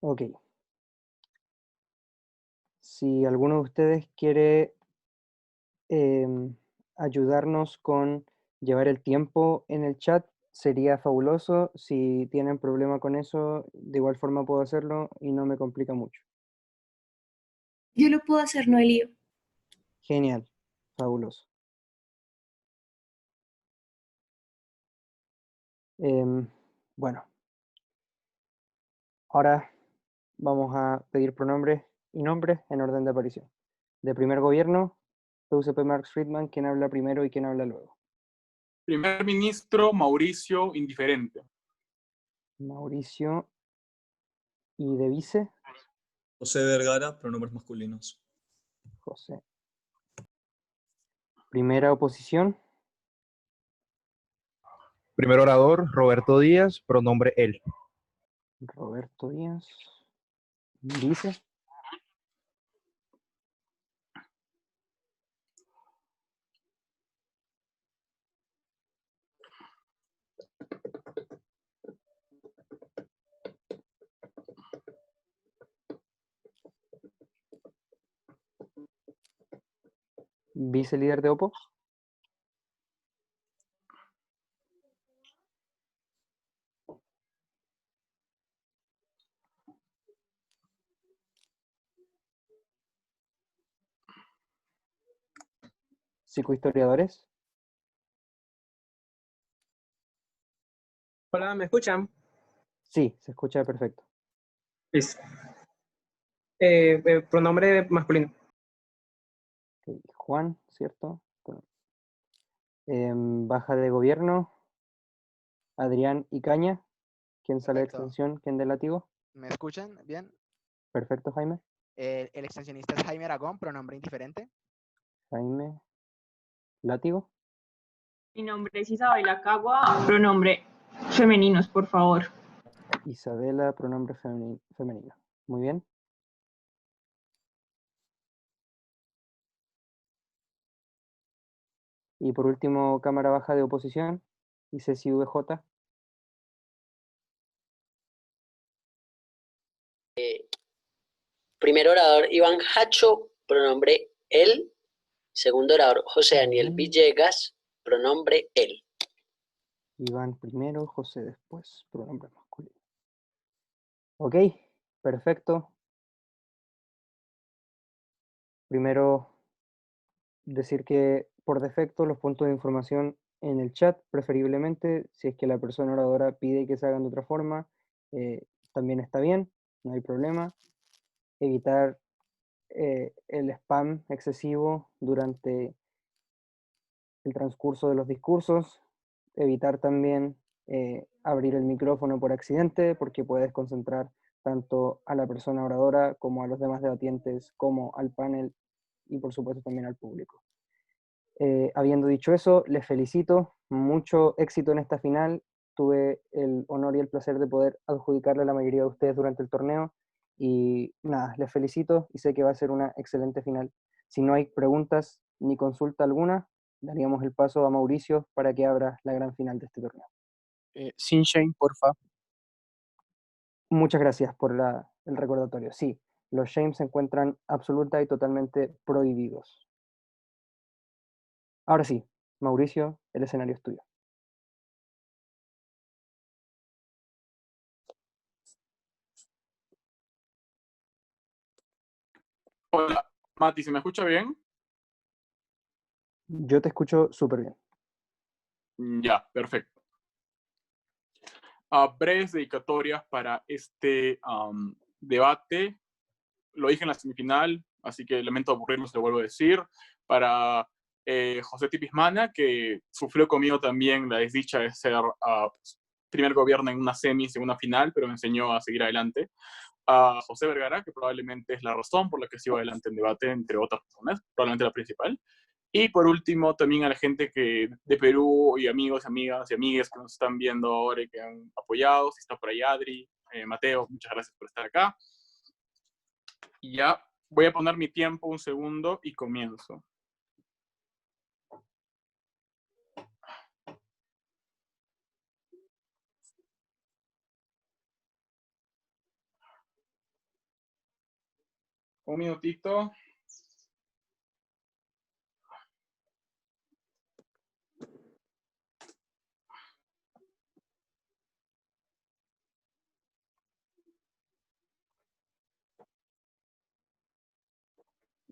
Ok. Si alguno de ustedes quiere ayudarnos con llevar el tiempo en el chat, sería fabuloso. Si tienen problema con eso, de igual forma puedo hacerlo y no me complica mucho. Yo lo puedo hacer, Noelio. Genial, fabuloso. Bueno, ahora vamos a pedir pronombres y nombres en orden de aparición. De primer gobierno, PUCP Marx Friedman, quién habla primero y quién habla luego. Primer ministro Mauricio Indiferente. Mauricio. Y de vice, José Vergara, pronombres masculinos. José. Primera oposición, Primer orador, Roberto Díaz, pronombre él. Roberto Díaz. Vice, vice líder de Opo. Psicohistoriadores, Hola, ¿me escuchan? sí, se escucha perfecto. Listo. Pronombre masculino. Ok, Juan, ¿cierto? Bueno. Baja de gobierno, Adrián Icaña. ¿Quién sale de Perfecto. extensión? ¿Quién de látigo? ¿Me escuchan bien? Perfecto, Jaime. El extensionista es Jaime Aragón, pronombre indiferente. Jaime, látigo. Mi nombre es Isabela Cagua, pronombre femeninos, por favor. Isabela, pronombre femenino. Muy bien. Y por último, cámara baja de oposición, ICSI-VJ. Primer orador, Iván Hacho, pronombre él. Segundo orador, José Daniel Villegas, pronombre él. Iván primero, José después, pronombre masculino. Ok, perfecto. Primero, decir que por defecto los puntos de información en el chat, preferiblemente, si es que la persona oradora pide que se hagan de otra forma, también está bien, no hay problema. Evitar el spam excesivo durante el transcurso de los discursos. Evitar también abrir el micrófono por accidente, porque puede desconcentrar tanto a la persona oradora como a los demás debatientes, como al panel y por supuesto también al público. Habiendo dicho eso, les felicito, mucho éxito en esta final. Tuve el honor y el placer de poder adjudicarle a la mayoría de ustedes durante el torneo y nada, les felicito y sé que va a ser una excelente final. Si no hay preguntas ni consulta alguna, daríamos el paso a Mauricio para que abra la gran final de este torneo. Sin shame, porfa. Muchas gracias por el recordatorio. Sí, los shames se encuentran absoluta y totalmente prohibidos. Ahora sí, Mauricio, el escenario es tuyo. Hola, Mati, ¿se me escucha bien? Yo te escucho súper bien. Ya, perfecto. Breves dedicatorias para este debate. Lo dije en la semifinal, así que lamento aburrirnos, lo vuelvo a decir. Para José Tipismana, que sufrió conmigo también la desdicha de ser primer gobierno en una semi, segunda final, pero me enseñó a seguir adelante. A José Vergara, que probablemente es la razón por la que sigo adelante en debate, entre otras razones, probablemente la principal. Y por último, también a la gente de Perú y amigos, amigas y amigues que nos están viendo ahora y que han apoyado. Si está por ahí Adri, Mateo, muchas gracias por estar acá. Y ya voy a poner mi tiempo un segundo y comienzo. Un minutito.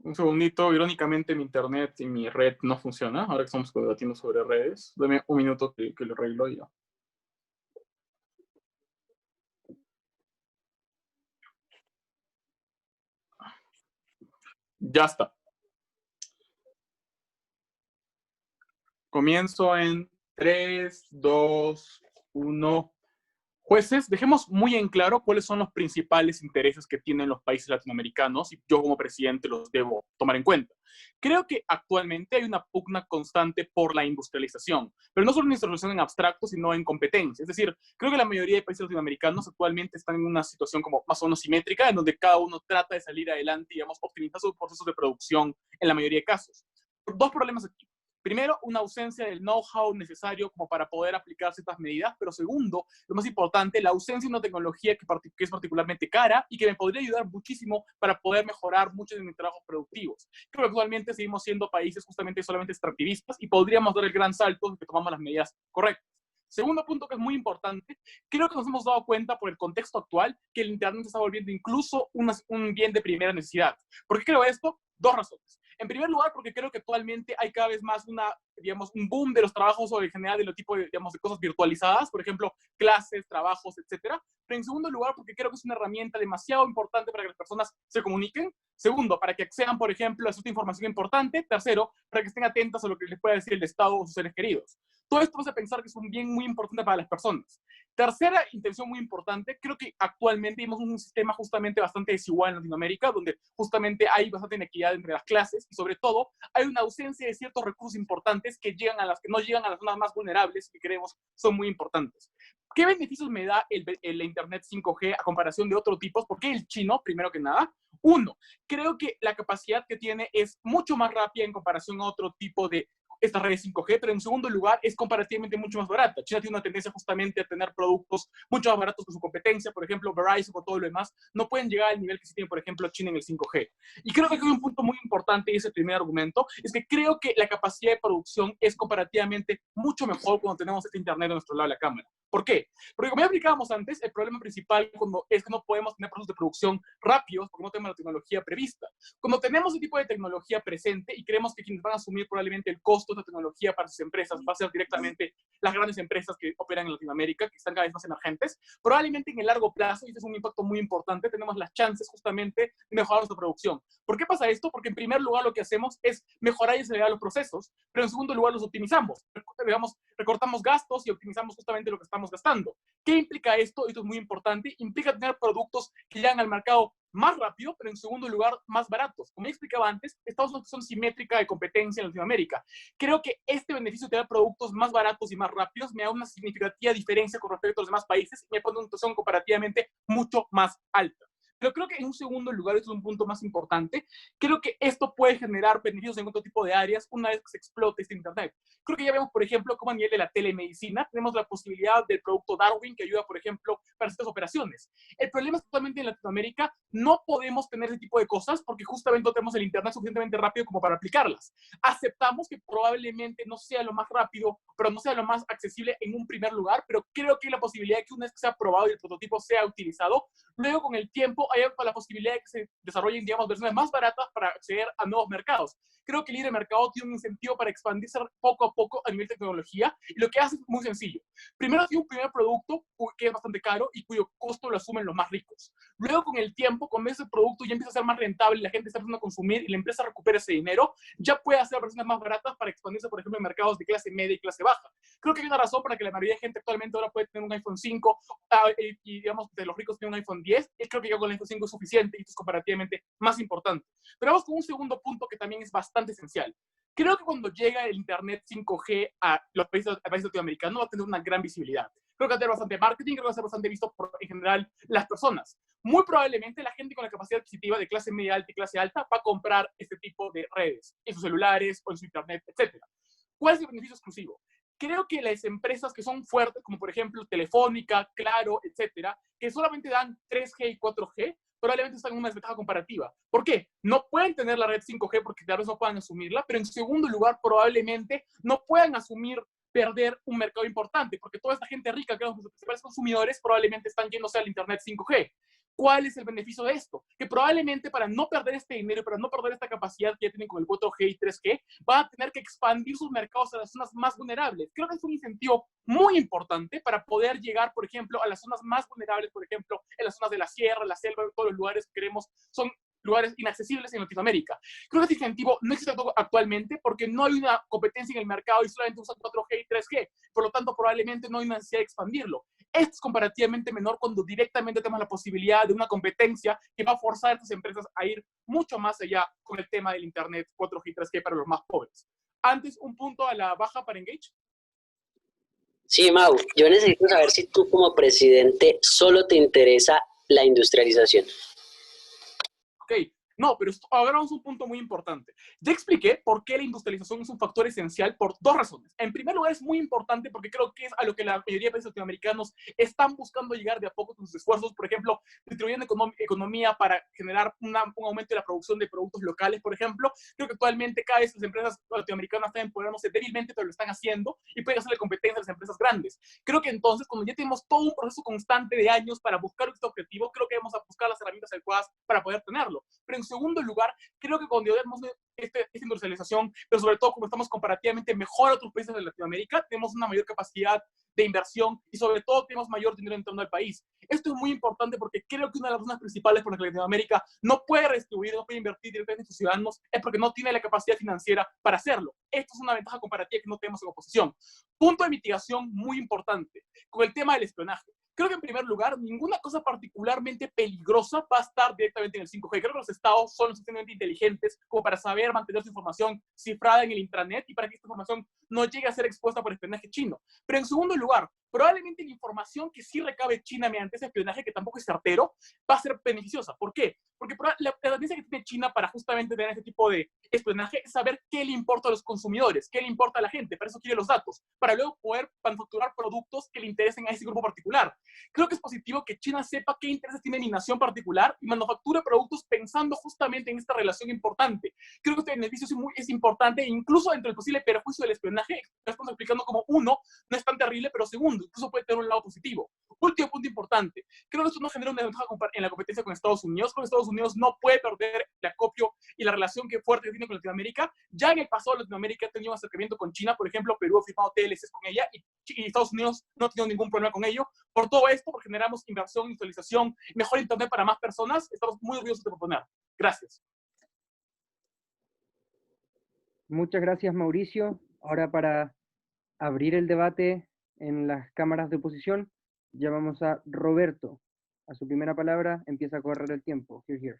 Un segundito, irónicamente mi internet y mi red no funciona, ahora que estamos debatiendo sobre redes. Dame un minuto que lo arreglo y ya. Ya está. Comienzo en 3, 2, 1. Jueces, dejemos muy en claro cuáles son los principales intereses que tienen los países latinoamericanos y yo como presidente los debo tomar en cuenta. Creo que actualmente hay una pugna constante por la industrialización, pero no solo una industrialización en abstracto, sino en competencia. Es decir, creo que la mayoría de países latinoamericanos actualmente están en una situación como más o menos simétrica, en donde cada uno trata de salir adelante y, digamos, optimizar sus procesos de producción en la mayoría de casos. Dos problemas aquí. Primero, una ausencia del know-how necesario como para poder aplicar ciertas medidas, pero segundo, lo más importante, la ausencia de una tecnología que es particularmente cara y que me podría ayudar muchísimo para poder mejorar muchos de mis trabajos productivos. Creo que actualmente seguimos siendo países justamente solamente extractivistas y podríamos dar el gran salto si tomamos las medidas correctas. Segundo punto que es muy importante, creo que nos hemos dado cuenta por el contexto actual que el Internet se está volviendo incluso un bien de primera necesidad. ¿Por qué creo esto? Dos razones. En primer lugar, porque creo que actualmente hay cada vez más un boom de los trabajos o en general de los tipos de cosas virtualizadas, por ejemplo, clases, trabajos, etcétera. Pero en segundo lugar, porque creo que es una herramienta demasiado importante para que las personas se comuniquen. Segundo, para que accedan, por ejemplo, a cierta información importante. Tercero, para que estén atentas a lo que les pueda decir el Estado o sus seres queridos. Todo esto vas a pensar que es un bien muy importante para las personas. Tercera intención muy importante, creo que actualmente tenemos un sistema justamente bastante desigual en Latinoamérica, donde justamente hay bastante inequidad entre las clases y sobre todo hay una ausencia de ciertos recursos importantes que no llegan a las zonas más vulnerables que creemos son muy importantes. ¿Qué beneficios me da el Internet 5G a comparación de otros tipos? ¿Por qué el chino, primero que nada? Uno, creo que la capacidad que tiene es mucho más rápida en comparación a otro tipo de esta red 5G, pero en segundo lugar es comparativamente mucho más barata. China tiene una tendencia justamente a tener productos mucho más baratos que su competencia, por ejemplo, Verizon o todo lo demás, no pueden llegar al nivel que sí tiene, por ejemplo, China en el 5G. Y creo que hay un punto muy importante, y ese primer argumento, es que creo que la capacidad de producción es comparativamente mucho mejor cuando tenemos este Internet a nuestro lado de la cámara. ¿Por qué? Porque como ya explicábamos antes, el problema principal es que no podemos tener procesos de producción rápidos porque no tenemos la tecnología prevista. Cuando tenemos ese tipo de tecnología presente y creemos que quienes van a asumir probablemente el costo de esta tecnología para sus empresas va a ser directamente las grandes empresas que operan en Latinoamérica, que están cada vez más emergentes, probablemente en el largo plazo, y este es un impacto muy importante, tenemos las chances justamente de mejorar nuestra producción. ¿Por qué pasa esto? Porque en primer lugar lo que hacemos es mejorar y acelerar los procesos, pero en segundo lugar los optimizamos. Digamos, recortamos gastos y optimizamos justamente lo que estamos gastando. ¿Qué implica esto? Esto es muy importante. Implica tener productos que llegan al mercado más rápido, pero en segundo lugar, más baratos. Como ya explicaba antes, Estados Unidos son simétrica de competencia en Latinoamérica. Creo que este beneficio de tener productos más baratos y más rápidos me da una significativa diferencia con respecto a los demás países y me pone una situación comparativamente mucho más alta. Pero creo que en un segundo lugar, esto es un punto más importante, creo que esto puede generar beneficios en otro tipo de áreas una vez que se explote este Internet. Creo que ya vemos, por ejemplo, cómo a nivel de la telemedicina tenemos la posibilidad del producto Darwin que ayuda, por ejemplo, para ciertas operaciones. El problema es que actualmente en Latinoamérica no podemos tener ese tipo de cosas porque justamente no tenemos el Internet suficientemente rápido como para aplicarlas. Aceptamos que probablemente no sea lo más rápido, pero no sea lo más accesible en un primer lugar, pero creo que hay la posibilidad de que una vez que sea aprobado y el prototipo sea utilizado, luego con el tiempo hay la posibilidad de que se desarrollen, digamos, versiones más baratas para acceder a nuevos mercados. Creo que el libre mercado tiene un incentivo para expandirse poco a poco a nivel de tecnología y lo que hace es muy sencillo. Primero tiene un primer producto que es bastante caro y cuyo costo lo asumen los más ricos. Luego con el tiempo, cuando ese producto ya empieza a ser más rentable y la gente está empezando a consumir y la empresa recupera ese dinero, ya puede hacer versiones más baratas para expandirse, por ejemplo, en mercados de clase media y clase baja. Creo que hay una razón para que la mayoría de gente actualmente ahora puede tener un iPhone 5 y digamos, de los ricos tienen un iPhone 10 y creo que ya con el iPhone 5 es suficiente y esto es comparativamente más importante. Pero vamos con un segundo punto que también es bastante esencial. Creo que cuando llega el Internet 5G a los países latinoamericanos va a tener una gran visibilidad. Creo que va a tener bastante marketing, creo que va a ser bastante visto por, en general, las personas. Muy probablemente la gente con la capacidad adquisitiva de clase media alta y clase alta va a comprar este tipo de redes en sus celulares o en su Internet, etc. ¿Cuál es el beneficio exclusivo? Creo que las empresas que son fuertes, como por ejemplo Telefónica, Claro, etcétera, que solamente dan 3G y 4G, probablemente están en una desventaja comparativa. ¿Por qué? No pueden tener la red 5G porque tal vez no puedan asumirla, pero en segundo lugar, probablemente no puedan asumir perder un mercado importante, porque toda esta gente rica, que son los principales consumidores, probablemente están yéndose al Internet 5G. ¿Cuál es el beneficio de esto? Que probablemente para no perder este dinero, para no perder esta capacidad que ya tienen con el 4G y 3G, van a tener que expandir sus mercados a las zonas más vulnerables. Creo que es un incentivo muy importante para poder llegar, por ejemplo, a las zonas más vulnerables, por ejemplo, en las zonas de la sierra, la selva, todos los lugares que queremos son lugares inaccesibles en Latinoamérica. Creo que este incentivo no existe actualmente porque no hay una competencia en el mercado y solamente usan 4G y 3G. Por lo tanto, probablemente no hay una necesidad de expandirlo. Esto es comparativamente menor cuando directamente tenemos la posibilidad de una competencia que va a forzar a estas empresas a ir mucho más allá con el tema del Internet 4G y 3G para los más pobres. Antes, un punto a la baja para Engage. Sí, Mau, yo necesito saber si tú como presidente solo te interesa la industrialización. Ok, no, pero ahora vamos a un punto muy importante. Ya expliqué por qué la industrialización es un factor esencial por dos razones. En primer lugar, es muy importante porque creo que es a lo que la mayoría de países latinoamericanos están buscando llegar de a poco con sus esfuerzos, por ejemplo, distribuyendo economía para generar un aumento de la producción de productos locales, por ejemplo. Creo que actualmente cada vez las empresas latinoamericanas están empoderándose débilmente, pero lo están haciendo y pueden hacerle competencia a las empresas grandes. Creo que entonces, cuando ya tenemos todo un proceso constante de años para buscar este objetivo, creo que vamos a buscar las herramientas adecuadas para poder tenerlo. Pero en segundo lugar, creo que cuando vemos esta industrialización, pero sobre todo como estamos comparativamente mejor a otros países de Latinoamérica, tenemos una mayor capacidad de inversión y sobre todo tenemos mayor dinero entrando al país. Esto es muy importante porque creo que una de las razones principales por las que Latinoamérica no puede redistribuir, no puede invertir directamente en sus ciudadanos es porque no tiene la capacidad financiera para hacerlo. Esto es una ventaja comparativa que no tenemos en oposición. Punto de mitigación muy importante con el tema del espionaje. Creo que en primer lugar, ninguna cosa particularmente peligrosa va a estar directamente en el 5G. Creo que los estados son lo suficientemente inteligentes como para saber mantener su información cifrada en el intranet y para que esta información no llegue a ser expuesta por espionaje chino. Pero en segundo lugar, probablemente la información que sí recabe China mediante ese espionaje, que tampoco es certero, va a ser beneficiosa. ¿Por qué? Porque la tendencia que tiene China para justamente tener ese tipo de espionaje es saber qué le importa a los consumidores, qué le importa a la gente. Para eso quiere los datos, para luego poder manufacturar productos que le interesen a ese grupo particular. Creo que es positivo que China sepa qué intereses tiene mi nación particular y manufacture productos pensando justamente en esta relación importante. Creo que este beneficio es importante, incluso dentro del posible perjuicio del espionaje. Estamos explicando como uno, no es tan terrible, pero segundo, incluso puede tener un lado positivo. Último punto importante, creo que esto no genera una ventaja en la competencia con Estados Unidos. Con Estados Unidos no puede perder el acopio y la relación fuerte que tiene con Latinoamérica. Ya en el pasado Latinoamérica ha tenido un acercamiento con China, por ejemplo, Perú ha firmado TLCs con ella y Estados Unidos no ha tenido ningún problema con ello. Por todo esto, porque generamos inversión, industrialización, mejor internet para más personas, estamos muy orgullosos de proponer. Gracias. Muchas gracias, Mauricio. Ahora, para abrir el debate en las cámaras de oposición, llamamos a Roberto. A su primera palabra empieza a correr el tiempo. Here.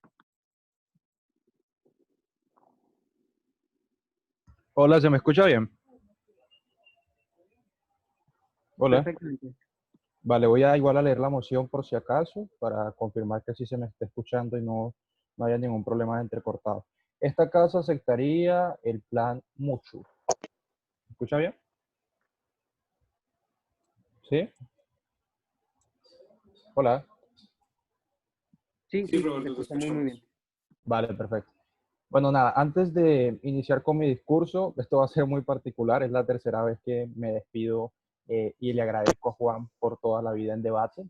Hola, ¿se me escucha bien? Hola. Perfectamente. Vale, voy a igual a leer la moción por si acaso, para confirmar que sí se me está escuchando y no haya ningún problema de entrecortado. Esta casa aceptaría el plan Muchu. ¿Se escucha bien? ¿Sí? Hola. Sí, Roberto, te se escucha muy bien. Vale, perfecto. Bueno, nada, antes de iniciar con mi discurso, esto va a ser muy particular, es la tercera vez que me despido y le agradezco a Juan por toda la vida en debate.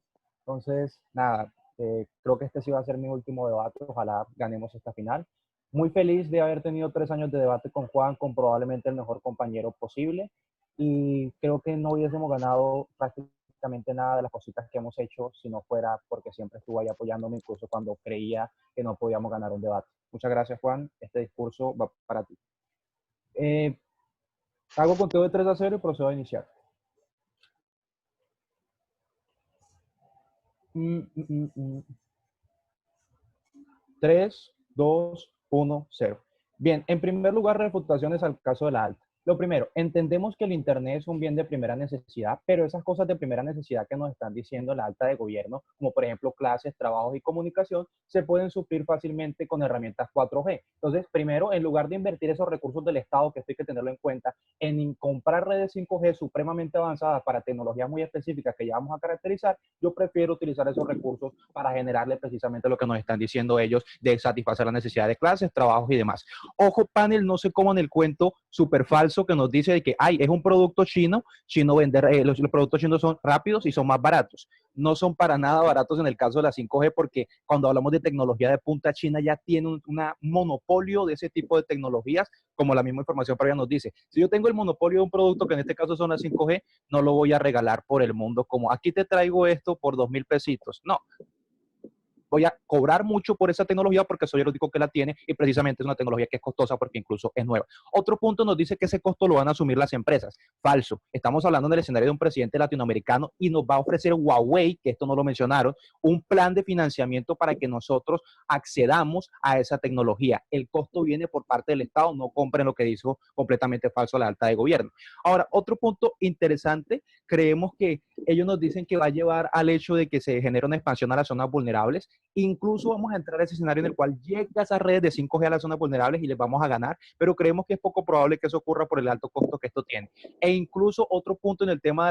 Entonces, nada, creo que este sí va a ser mi último debate, ojalá ganemos esta final. Muy feliz de haber tenido 3 años de debate con Juan, con probablemente el mejor compañero posible, y creo que no hubiésemos ganado prácticamente nada de las cositas que hemos hecho si no fuera porque siempre estuvo ahí apoyándome, incluso cuando creía que no podíamos ganar un debate. Muchas gracias, Juan. Este discurso va para ti. Hago conteo de 3-0 y procedo a iniciar. 3, 2, 1, 0. Bien, en primer lugar, refutaciones al caso de la alta. Lo primero, entendemos que el Internet es un bien de primera necesidad, pero esas cosas de primera necesidad que nos están diciendo la alta de gobierno, como por ejemplo clases, trabajos y comunicación, se pueden suplir fácilmente con herramientas 4G. Entonces, primero, en lugar de invertir esos recursos del Estado, que esto hay que tenerlo en cuenta, en comprar redes 5G supremamente avanzadas para tecnologías muy específicas que ya vamos a caracterizar, yo prefiero utilizar esos recursos para generarle precisamente lo que nos están diciendo ellos de satisfacer la necesidad de clases, trabajos y demás. Ojo, panel, no se coman el cuento súper falso que nos dice de que ay, es un producto chino, vender, los productos chinos son rápidos y son más baratos. No son para nada baratos en el caso de la 5G porque cuando hablamos de tecnología de punta, China ya tiene un monopolio de ese tipo de tecnologías, como la misma información previa nos dice. Si yo tengo el monopolio de un producto que en este caso son las 5G, no lo voy a regalar por el mundo como aquí te traigo esto por 2,000 pesitos. No, voy a cobrar mucho por esa tecnología porque soy el único que la tiene y precisamente es una tecnología que es costosa porque incluso es nueva. Otro punto nos dice que ese costo lo van a asumir las empresas. Falso. Estamos hablando del escenario de un presidente latinoamericano y nos va a ofrecer Huawei, que esto no lo mencionaron, un plan de financiamiento para que nosotros accedamos a esa tecnología. El costo viene por parte del Estado, no compren lo que dijo completamente falso la alta de gobierno. Ahora, otro punto interesante, creemos que ellos nos dicen que va a llevar al hecho de que se genere una expansión a las zonas vulnerables. Incluso vamos a entrar a ese escenario en el cual llega esa red de 5G a las zonas vulnerables y les vamos a ganar, pero creemos que es poco probable que eso ocurra por el alto costo que esto tiene. E incluso otro punto en el tema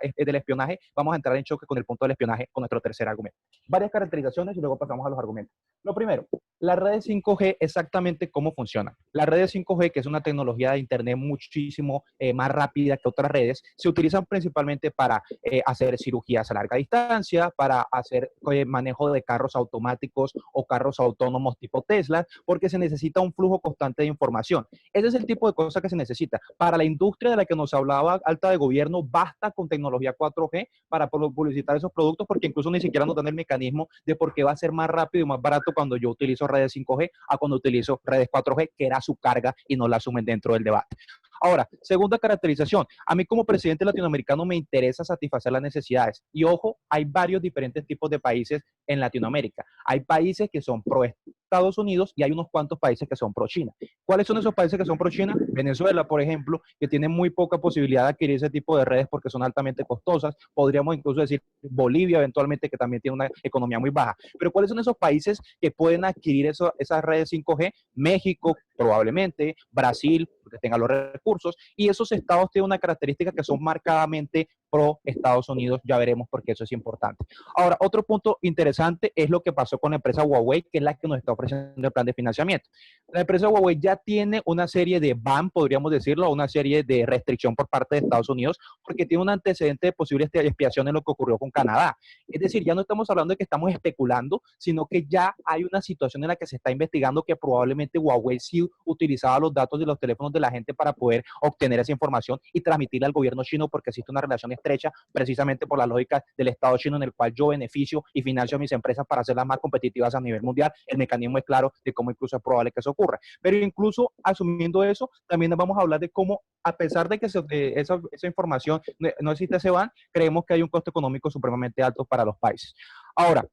del espionaje, vamos a entrar en choque con el punto del espionaje con nuestro tercer argumento. Varias caracterizaciones y luego pasamos a los argumentos. Lo primero, la red de 5G, exactamente cómo funciona. La red de 5G, que es una tecnología de Internet muchísimo más rápida que otras redes, se utilizan principalmente para hacer cirugías a larga distancia, para hacer manejo de carros automáticos o carros autónomos tipo Tesla, porque se necesita un flujo constante de información. Ese es el tipo de cosas que se necesita. Para la industria de la que nos hablaba alta de gobierno, basta con tecnología 4G para publicitar esos productos, porque incluso ni siquiera nos dan el mecanismo de por qué va a ser más rápido y más barato cuando yo utilizo redes 5G a cuando utilizo redes 4G, que era su carga y no la asumen dentro del debate. Ahora, segunda caracterización, a mí como presidente latinoamericano me interesa satisfacer las necesidades. Y ojo, hay varios diferentes tipos de países en Latinoamérica. Hay países que son pro Estados Unidos y hay unos cuantos países que son pro China. ¿Cuáles son esos países que son pro China? Venezuela, por ejemplo, que tiene muy poca posibilidad de adquirir ese tipo de redes porque son altamente costosas. Podríamos incluso decir Bolivia eventualmente, que también tiene una economía muy baja. Pero ¿cuáles son esos países que pueden adquirir esas redes 5G? México, probablemente, Brasil, porque tenga los recursos, y esos estados tienen una característica que son marcadamente pro Estados Unidos, ya veremos por qué eso es importante. Ahora, otro punto interesante es lo que pasó con la empresa Huawei, que es la que nos está ofreciendo el plan de financiamiento. La empresa Huawei ya tiene una serie de ban, podríamos decirlo, una serie de restricción por parte de Estados Unidos, porque tiene un antecedente de posible expiación en lo que ocurrió con Canadá. Es decir, ya no estamos hablando de que estamos especulando, sino que ya hay una situación en la que se está investigando que probablemente Huawei sí utilizaba los datos de los teléfonos de la gente para poder obtener esa información y transmitirla al gobierno chino, porque existe una relación estrecha precisamente por la lógica del Estado chino en el cual yo beneficio y financio a mis empresas para hacerlas más competitivas a nivel mundial. El mecanismo es claro de cómo incluso es probable que eso ocurra. Pero incluso asumiendo eso, también vamos a hablar de cómo, a pesar de que esa información no existe ese ban, creemos que hay un costo económico supremamente alto para los países. Ahora,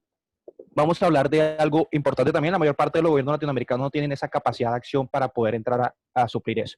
vamos a hablar de algo importante también. La mayor parte de los gobiernos latinoamericanos no tienen esa capacidad de acción para poder entrar a suplir eso.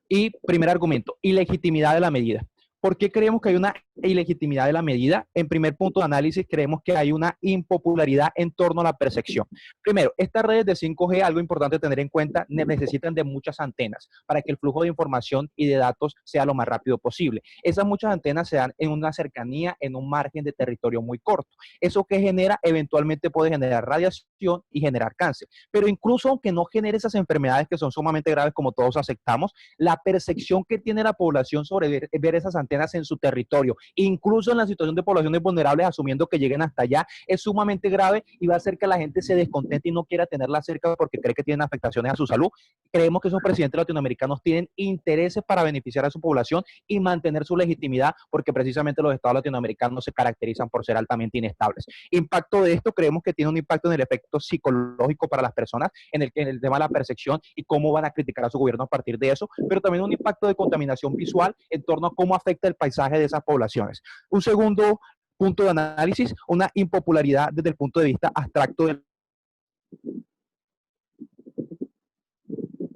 Y primer argumento, ilegitimidad de la medida. ¿Por qué creemos que hay una ilegitimidad de la medida? En primer punto de análisis, creemos que hay una impopularidad en torno a la percepción. Primero, estas redes de 5G, algo importante tener en cuenta, necesitan de muchas antenas para que el flujo de información y de datos sea lo más rápido posible. Esas muchas antenas se dan en una cercanía, en un margen de territorio muy corto. Eso que genera, eventualmente puede generar radiación y generar cáncer. Pero incluso aunque no genere esas enfermedades que son sumamente graves, como todos aceptamos, la percepción que tiene la población sobre ver esas antenas en su territorio, incluso en la situación de poblaciones vulnerables, asumiendo que lleguen hasta allá, es sumamente grave y va a hacer que la gente se descontente y no quiera tenerla cerca porque cree que tienen afectaciones a su salud. Creemos que esos presidentes latinoamericanos tienen intereses para beneficiar a su población y mantener su legitimidad, porque precisamente los estados latinoamericanos se caracterizan por ser altamente inestables. Impacto de esto, creemos que tiene un impacto en el efecto psicológico para las personas, en el tema de la percepción y cómo van a criticar a su gobierno a partir de eso, pero también un impacto de contaminación visual en torno a cómo afecta el paisaje de esas poblaciones. Un segundo punto de análisis, una impopularidad desde el punto de vista abstracto de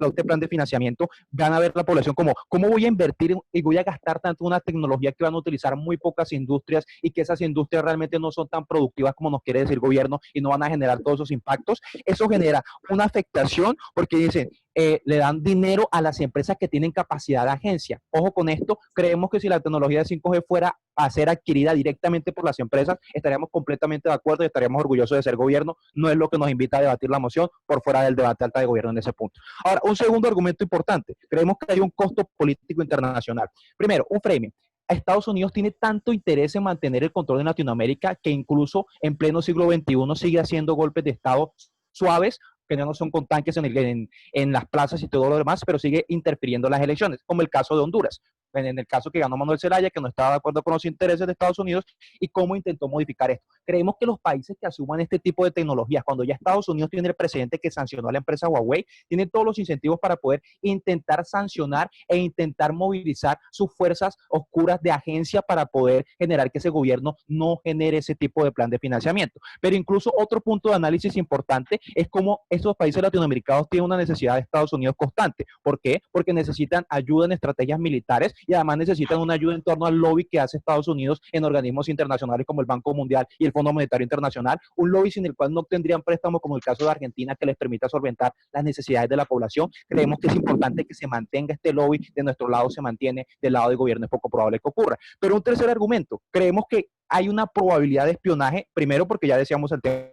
este plan de financiamiento, van a ver la población como, ¿cómo voy a invertir y voy a gastar tanto en una tecnología que van a utilizar muy pocas industrias y que esas industrias realmente no son tan productivas como nos quiere decir el gobierno y no van a generar todos esos impactos? Eso genera una afectación porque dicen, le dan dinero a las empresas que tienen capacidad de agencia. Ojo con esto, creemos que si la tecnología de 5G fuera a ser adquirida directamente por las empresas, estaríamos completamente de acuerdo y estaríamos orgullosos de ser gobierno. No es lo que nos invita a debatir la moción por fuera del debate alta de gobierno en ese punto. Ahora, un segundo argumento importante. Creemos que hay un costo político internacional. Primero, un framing. Estados Unidos tiene tanto interés en mantener el control de Latinoamérica que incluso en pleno siglo XXI sigue haciendo golpes de Estado suaves, que no son con tanques en las plazas y todo lo demás, pero sigue interfiriendo en las elecciones, como el caso de Honduras, en el caso que ganó Manuel Zelaya, que no estaba de acuerdo con los intereses de Estados Unidos, y cómo intentó modificar esto. Creemos que los países que asuman este tipo de tecnologías, cuando ya Estados Unidos tiene el presidente que sancionó a la empresa Huawei, tienen todos los incentivos para poder intentar sancionar e intentar movilizar sus fuerzas oscuras de agencia para poder generar que ese gobierno no genere ese tipo de plan de financiamiento. Pero incluso otro punto de análisis importante es cómo estos países latinoamericanos tienen una necesidad de Estados Unidos constante. ¿Por qué? Porque necesitan ayuda en estrategias militares y además necesitan una ayuda en torno al lobby que hace Estados Unidos en organismos internacionales como el Banco Mundial y el Fondo Monetario Internacional, un lobby sin el cual no tendrían préstamos como el caso de Argentina que les permita solventar las necesidades de la población. Creemos que es importante que se mantenga este lobby, de nuestro lado se mantiene, del lado del gobierno es poco probable que ocurra. Pero un tercer argumento, creemos que hay una probabilidad de espionaje, primero porque ya decíamos el tema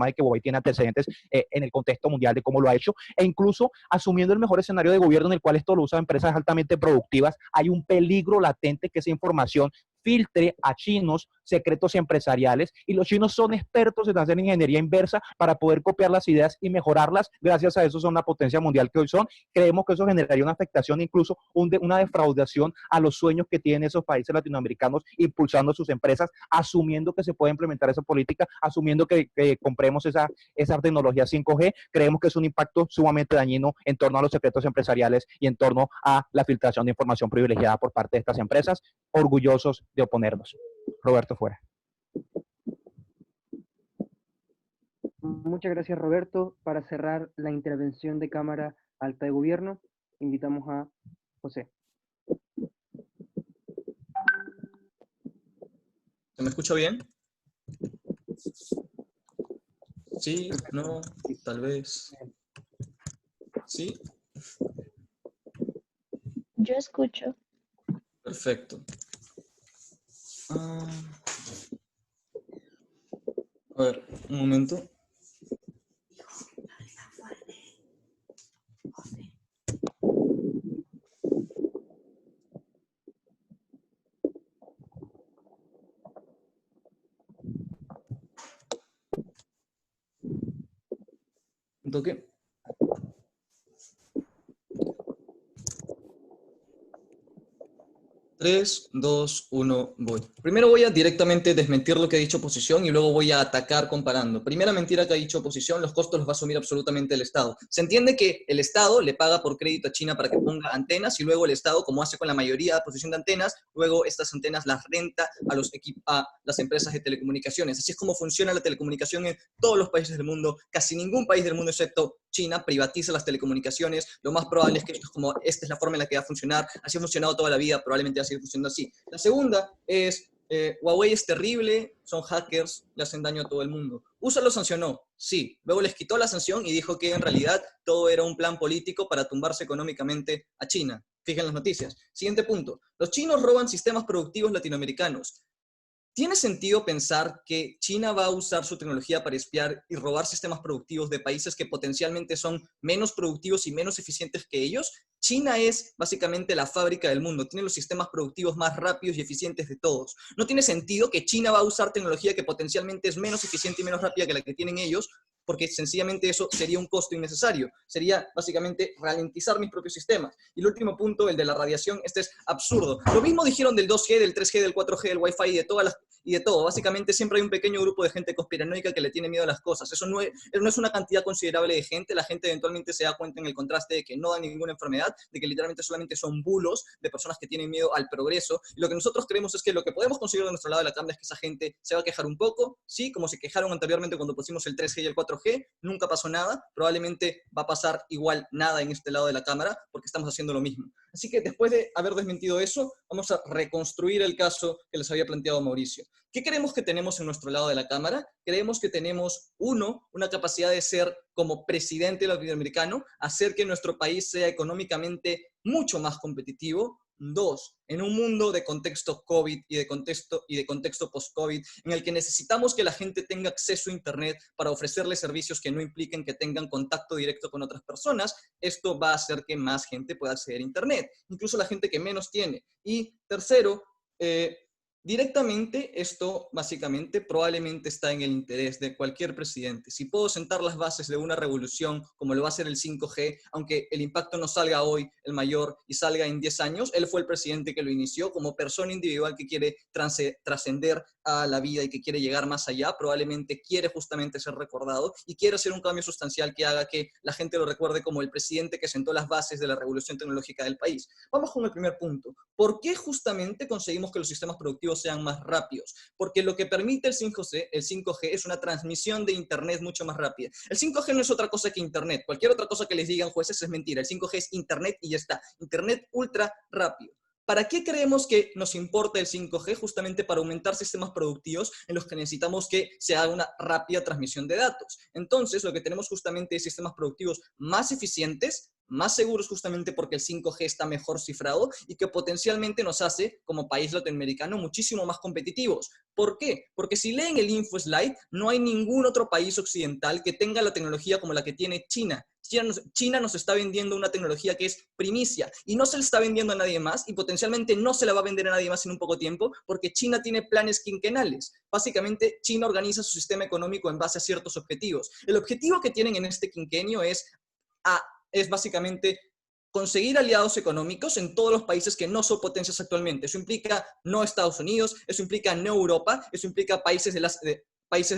de que Huawei tiene antecedentes en el contexto mundial de cómo lo ha hecho, e incluso asumiendo el mejor escenario de gobierno en el cual esto lo usan empresas altamente productivas, hay un peligro latente que esa información filtre a chinos secretos empresariales, y los chinos son expertos en hacer ingeniería inversa para poder copiar las ideas y mejorarlas. Gracias a eso son la potencia mundial que hoy son. Creemos que eso generaría una afectación, incluso una defraudación a los sueños que tienen esos países latinoamericanos impulsando sus empresas, asumiendo que se puede implementar esa política, asumiendo que compremos esa tecnología 5G. Creemos que es un impacto sumamente dañino en torno a los secretos empresariales y en torno a la filtración de información privilegiada por parte de estas empresas, orgullosos de oponernos. Roberto, fuera. Muchas gracias, Roberto. Para cerrar la intervención de Cámara Alta de Gobierno, invitamos a José. ¿Se me escucha bien? Sí, no, tal vez. ¿Sí? Yo escucho. Perfecto. A ver, un momento. Un toque. Tres, dos, uno, voy. Primero voy a directamente desmentir lo que ha dicho oposición y luego voy a atacar comparando. Primera mentira que ha dicho oposición, los costos los va a asumir absolutamente el Estado. Se entiende que el Estado le paga por crédito a China para que ponga antenas y luego el Estado, como hace con la mayoría de posesión de antenas, luego estas antenas las renta a las empresas de telecomunicaciones. Así es como funciona la telecomunicación en todos los países del mundo. Casi ningún país del mundo, excepto China, privatiza las telecomunicaciones. Lo más probable es que esto es como, esta es la forma en la que va a funcionar. Así ha funcionado toda la vida, probablemente va a seguir funcionando así. La segunda es, Huawei es terrible, son hackers, le hacen daño a todo el mundo. USA lo sancionó, sí. Luego les quitó la sanción y dijo que en realidad todo era un plan político para tumbarse económicamente a China. Fijen las noticias. Siguiente punto. Los chinos roban sistemas productivos latinoamericanos. ¿Tiene sentido pensar que China va a usar su tecnología para espiar y robar sistemas productivos de países que potencialmente son menos productivos y menos eficientes que ellos? China es básicamente la fábrica del mundo, tiene los sistemas productivos más rápidos y eficientes de todos. No tiene sentido que China va a usar tecnología que potencialmente es menos eficiente y menos rápida que la que tienen ellos, porque sencillamente eso sería un costo innecesario. Sería básicamente ralentizar mis propios sistemas. Y el último punto, el de la radiación, este es absurdo. Lo mismo dijeron del 2G, del 3G, del 4G, del Wi-Fi y de todas las y de todo. Básicamente siempre hay un pequeño grupo de gente conspiranoica que le tiene miedo a las cosas. Eso no es una cantidad considerable de gente. La gente eventualmente se da cuenta en el contraste de que no da ninguna enfermedad, de que literalmente solamente son bulos de personas que tienen miedo al progreso. Y lo que nosotros creemos es que lo que podemos conseguir de nuestro lado de la cámara es que esa gente se va a quejar un poco, sí, como se quejaron anteriormente cuando pusimos el 3G y el 4G, nunca pasó nada, probablemente va a pasar igual nada en este lado de la cámara porque estamos haciendo lo mismo. Así que después de haber desmentido eso, vamos a reconstruir el caso que les había planteado Mauricio. ¿Qué creemos que tenemos en nuestro lado de la cámara? Creemos que tenemos, una capacidad de ser como presidente latinoamericano, hacer que nuestro país sea económicamente mucho más competitivo. 2, en un mundo de contexto COVID y de contexto post-COVID, en el que necesitamos que la gente tenga acceso a Internet para ofrecerle servicios que no impliquen que tengan contacto directo con otras personas, esto va a hacer que más gente pueda acceder a Internet, incluso la gente que menos tiene. Y tercero, directamente, esto básicamente probablemente está en el interés de cualquier presidente. Si puedo sentar las bases de una revolución como lo va a hacer el 5G, aunque el impacto no salga hoy, el mayor, y salga en 10 años, él fue el presidente que lo inició como persona individual que quiere trascender a la vida y que quiere llegar más allá, probablemente quiere justamente ser recordado y quiere hacer un cambio sustancial que haga que la gente lo recuerde como el presidente que sentó las bases de la revolución tecnológica del país. Vamos con el primer punto. ¿Por qué justamente conseguimos que los sistemas productivos sean más rápidos? Porque lo que permite el 5G es una transmisión de Internet mucho más rápida. El 5G no es otra cosa que Internet. Cualquier otra cosa que les digan jueces es mentira. El 5G es Internet y ya está. Internet ultra rápido. ¿Para qué creemos que nos importa el 5G? Justamente para aumentar sistemas productivos en los que necesitamos que se haga una rápida transmisión de datos. Entonces, lo que tenemos justamente es sistemas productivos más eficientes, más seguros justamente porque el 5G está mejor cifrado y que potencialmente nos hace, como país latinoamericano, muchísimo más competitivos. ¿Por qué? Porque si leen el InfoSlide, no hay ningún otro país occidental que tenga la tecnología como la que tiene China. China nos está vendiendo una tecnología que es primicia y no se le está vendiendo a nadie más y potencialmente no se la va a vender a nadie más en un poco tiempo porque China tiene planes quinquenales. Básicamente, China organiza su sistema económico en base a ciertos objetivos. El objetivo que tienen en este quinquenio es básicamente conseguir aliados económicos en todos los países que no son potencias actualmente. Eso implica no Estados Unidos, eso implica no Europa, eso implica países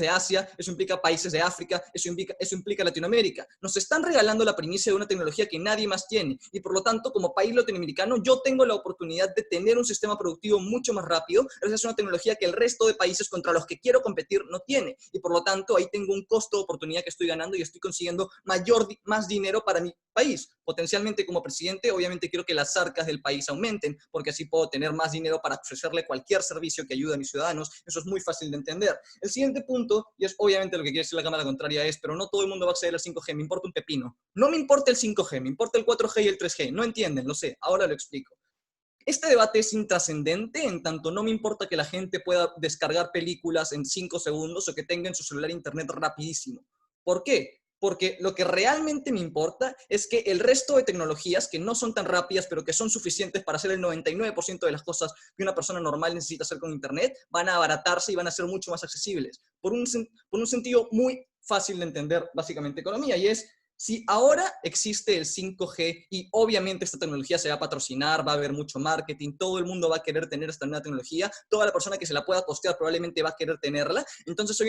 de Asia, eso implica países de África, eso implica Latinoamérica. Nos están regalando la primicia de una tecnología que nadie más tiene y por lo tanto, como país latinoamericano, yo tengo la oportunidad de tener un sistema productivo mucho más rápido. Esa es una tecnología que el resto de países contra los que quiero competir no tiene y por lo tanto ahí tengo un costo de oportunidad que estoy ganando y estoy consiguiendo más dinero para mi país. Potencialmente como presidente, obviamente quiero que las arcas del país aumenten porque así puedo tener más dinero para ofrecerle cualquier servicio que ayude a mis ciudadanos. Eso es muy fácil de entender. El siguiente punto, y es obviamente lo que quiere decir la cámara contraria, pero no todo el mundo va a acceder al 5G, me importa un pepino. No me importa el 5G, me importa el 4G y el 3G. No entienden, lo sé, ahora lo explico. Este debate es intrascendente en tanto no me importa que la gente pueda descargar películas en 5 segundos o que tenga en su celular internet rapidísimo. ¿Por qué? Porque lo que realmente me importa es que el resto de tecnologías que no son tan rápidas, pero que son suficientes para hacer el 99% de las cosas que una persona normal necesita hacer con Internet, van a abaratarse y van a ser mucho más accesibles. Por un sentido muy fácil de entender, básicamente, economía, y es, si ahora existe el 5G y obviamente esta tecnología se va a patrocinar, va a haber mucho marketing, todo el mundo va a querer tener esta nueva tecnología, toda la persona que se la pueda costear probablemente va a querer tenerla, entonces hay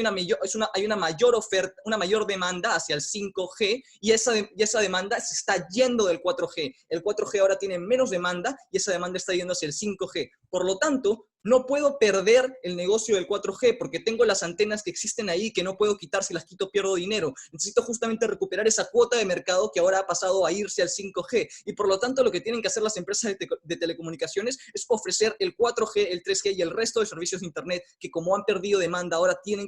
una mayor oferta, una mayor demanda hacia el 5G y esa demanda se está yendo del 4G. El 4G ahora tiene menos demanda y esa demanda está yendo hacia el 5G. Por lo tanto, no puedo perder el negocio del 4G porque tengo las antenas que existen ahí que no puedo quitar, si las quito pierdo dinero. Necesito justamente recuperar esa cuota de mercado que ahora ha pasado a irse al 5G y por lo tanto lo que tienen que hacer las empresas de telecomunicaciones es ofrecer el 4G, el 3G y el resto de servicios de Internet que como han perdido demanda ahora tienen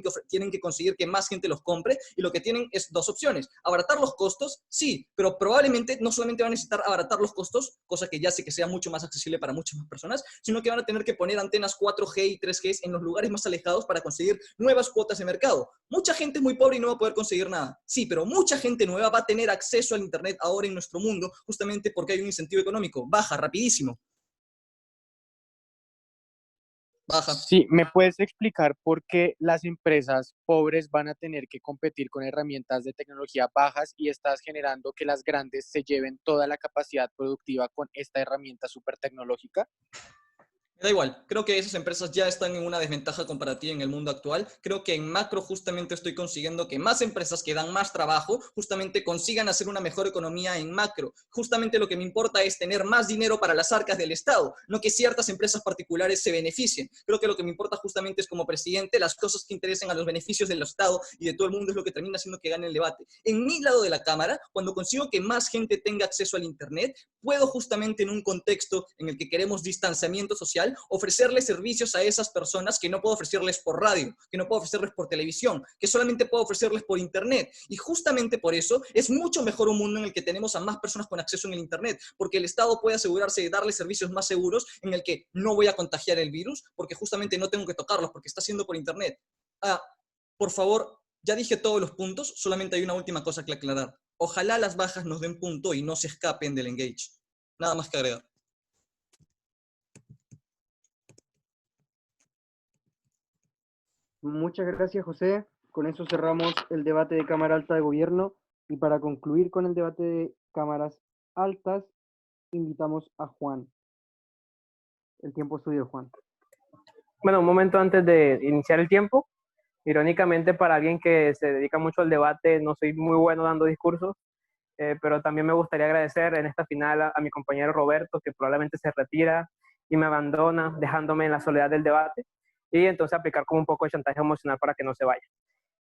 que conseguir que más gente los compre y lo que tienen es dos opciones. Abaratar los costos, sí, pero probablemente no solamente van a necesitar abaratar los costos, cosa que ya sé que sea mucho más accesible para muchas más personas, sino que van a tener que poner antenas 4G y 3G en los lugares más alejados para conseguir nuevas cuotas de mercado. Mucha gente es muy pobre y no va a poder conseguir nada. Sí, pero mucha gente nueva va a tener acceso al Internet ahora en nuestro mundo justamente porque hay un incentivo económico. Baja, rapidísimo. Baja. Sí, ¿me puedes explicar por qué las empresas pobres van a tener que competir con herramientas de tecnología bajas y estás generando que las grandes se lleven toda la capacidad productiva con esta herramienta súper tecnológica? Da igual, creo que esas empresas ya están en una desventaja comparativa en el mundo actual. Creo que en macro justamente estoy consiguiendo que más empresas que dan más trabajo justamente consigan hacer una mejor economía en macro. Justamente lo que me importa es tener más dinero para las arcas del Estado, no que ciertas empresas particulares se beneficien. Creo que lo que me importa justamente es como presidente, las cosas que interesen a los beneficios del Estado y de todo el mundo es lo que termina haciendo que gane el debate. En mi lado de la cámara, cuando consigo que más gente tenga acceso al Internet, puedo justamente en un contexto en el que queremos distanciamiento social, ofrecerles servicios a esas personas que no puedo ofrecerles por radio, que no puedo ofrecerles por televisión, que solamente puedo ofrecerles por Internet. Y justamente por eso es mucho mejor un mundo en el que tenemos a más personas con acceso en el Internet, porque el Estado puede asegurarse de darles servicios más seguros en el que no voy a contagiar el virus, porque justamente no tengo que tocarlos, porque está haciendo por Internet. Por favor, ya dije todos los puntos, solamente hay una última cosa que aclarar. Ojalá las bajas nos den punto y no se escapen del engage. Nada más que agregar. Muchas gracias, José. Con eso cerramos el debate de Cámara Alta de Gobierno. Y para concluir con el debate de cámaras altas, invitamos a Juan. El tiempo es tuyo, Juan. Bueno, un momento antes de iniciar el tiempo. Irónicamente, para alguien que se dedica mucho al debate, no soy muy bueno dando discursos, pero también me gustaría agradecer en esta final a mi compañero Roberto, que probablemente se retira y me abandona, dejándome en la soledad del debate, y entonces aplicar como un poco de chantaje emocional para que no se vaya.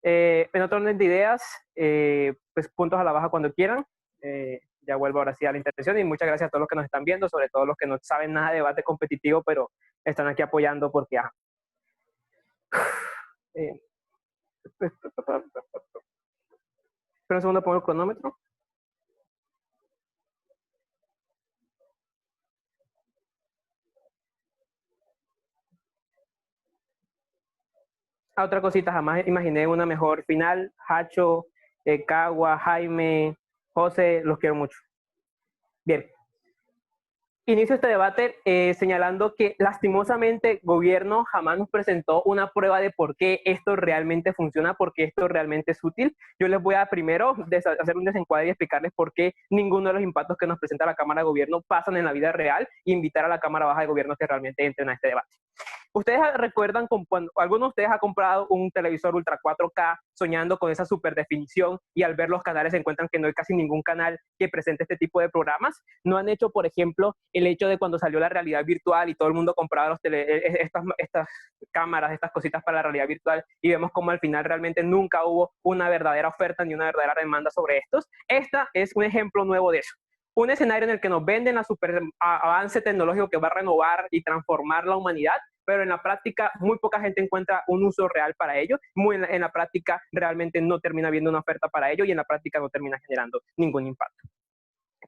En otro orden de ideas, pues puntos a la baja cuando quieran. Ya vuelvo ahora sí a la intervención y muchas gracias a todos los que nos están viendo, sobre todo los que no saben nada de debate competitivo, pero están aquí apoyando porque... Espera un segundo, pongo el cronómetro. Otra cosita, jamás imaginé una mejor final. Hacho, Cagua, Jaime, José, los quiero mucho. Bien. Inicio este debate señalando que lastimosamente gobierno jamás nos presentó una prueba de por qué esto realmente funciona, por qué esto realmente es útil. Yo les voy a primero hacer un desencuadre y explicarles por qué ninguno de los impactos que nos presenta la Cámara de Gobierno pasan en la vida real e invitar a la Cámara Baja de Gobierno que realmente entren a este debate. ¿Ustedes recuerdan cuando alguno de ustedes ha comprado un televisor Ultra 4K soñando con esa super definición y al ver los canales se encuentran que no hay casi ningún canal que presente este tipo de programas? ¿No han hecho, por ejemplo, el hecho de cuando salió la realidad virtual y todo el mundo compraba estas cámaras, estas cositas para la realidad virtual y vemos como al final realmente nunca hubo una verdadera oferta ni una verdadera demanda sobre estos? Esta es un ejemplo nuevo de eso. Un escenario en el que nos venden la super avance tecnológico que va a renovar y transformar la humanidad, pero en la práctica muy poca gente encuentra un uso real para ello, en la práctica realmente no termina viendo una oferta para ello y en la práctica no termina generando ningún impacto.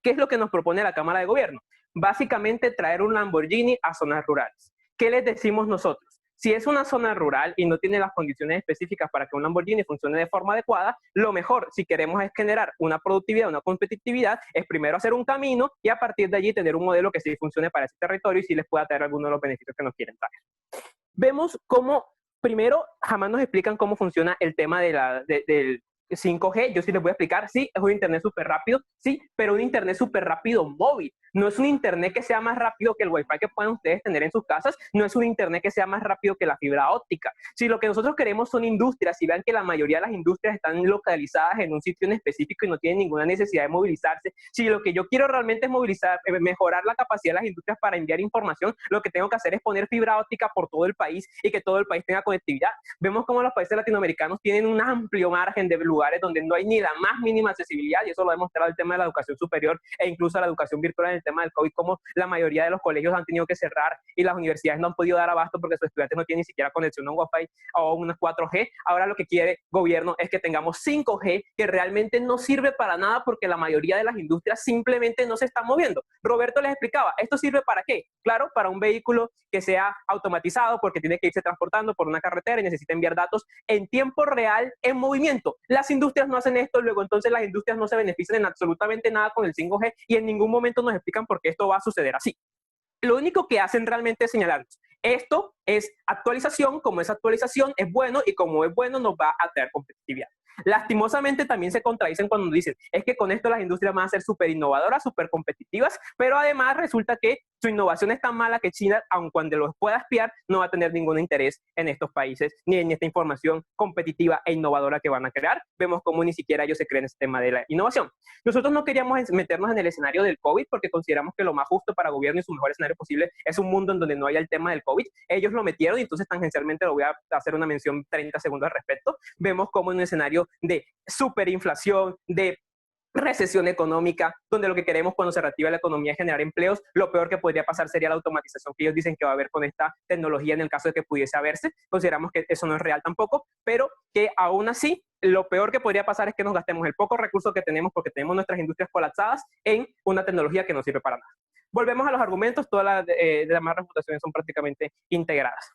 ¿Qué es lo que nos propone la Cámara de Gobierno? Básicamente traer un Lamborghini a zonas rurales. ¿Qué les decimos nosotros? Si es una zona rural y no tiene las condiciones específicas para que un Lamborghini funcione de forma adecuada, lo mejor, si queremos es generar una productividad, una competitividad, es primero hacer un camino y a partir de allí tener un modelo que sí funcione para ese territorio y sí les pueda traer algunos de los beneficios que nos quieren traer. Vemos cómo, primero, jamás nos explican cómo funciona el tema del 5G. Yo sí les voy a explicar. Sí, es un internet súper rápido, sí, pero un internet súper rápido móvil. No es un internet que sea más rápido que el Wi-Fi que puedan ustedes tener en sus casas, no es un internet que sea más rápido que la fibra óptica. Si lo que nosotros queremos son industrias, y vean que la mayoría de las industrias están localizadas en un sitio en específico y no tienen ninguna necesidad de movilizarse, si lo que yo quiero realmente es movilizar, mejorar la capacidad de las industrias para enviar información, lo que tengo que hacer es poner fibra óptica por todo el país y que todo el país tenga conectividad. Vemos cómo los países latinoamericanos tienen un amplio margen de lugares donde no hay ni la más mínima accesibilidad, y eso lo ha demostrado el tema de la educación superior e incluso la educación virtual en el tema del COVID, como la mayoría de los colegios han tenido que cerrar y las universidades no han podido dar abasto porque sus estudiantes no tienen ni siquiera conexión a un Wi-Fi o una 4G. Ahora lo que quiere gobierno es que tengamos 5G, que realmente no sirve para nada porque la mayoría de las industrias simplemente no se están moviendo. Roberto les explicaba, ¿esto sirve para qué? Claro, para un vehículo que sea automatizado porque tiene que irse transportando por una carretera y necesita enviar datos en tiempo real en movimiento. Las industrias no hacen esto, luego entonces las industrias no se benefician en absolutamente nada con el 5G y en ningún momento nos explican por qué esto va a suceder así. Lo único que hacen realmente es señalarnos, esto es actualización, como esa actualización es bueno y como es bueno nos va a traer competitividad. Lastimosamente también se contradicen cuando dicen, es que con esto las industrias van a ser súper innovadoras, súper competitivas, pero además resulta que su innovación es tan mala que China, aun cuando los pueda espiar, no va a tener ningún interés en estos países, ni en esta información competitiva e innovadora que van a crear. Vemos cómo ni siquiera ellos se creen ese tema de la innovación. Nosotros no queríamos meternos en el escenario del COVID porque consideramos que lo más justo para el gobierno y su mejor escenario posible es un mundo en donde no haya el tema del COVID. Ellos lo metieron y entonces tangencialmente lo voy a hacer una mención 30 segundos al respecto. Vemos como en un escenario de superinflación, de recesión económica, donde lo que queremos cuando se reactiva la economía es generar empleos, lo peor que podría pasar sería la automatización que ellos dicen que va a haber con esta tecnología en el caso de que pudiese haberse. Consideramos que eso no es real tampoco, pero que aún así lo peor que podría pasar es que nos gastemos el poco recurso que tenemos porque tenemos nuestras industrias colapsadas en una tecnología que no sirve para nada. Volvemos a los argumentos, todas las demás refutaciones son prácticamente integradas.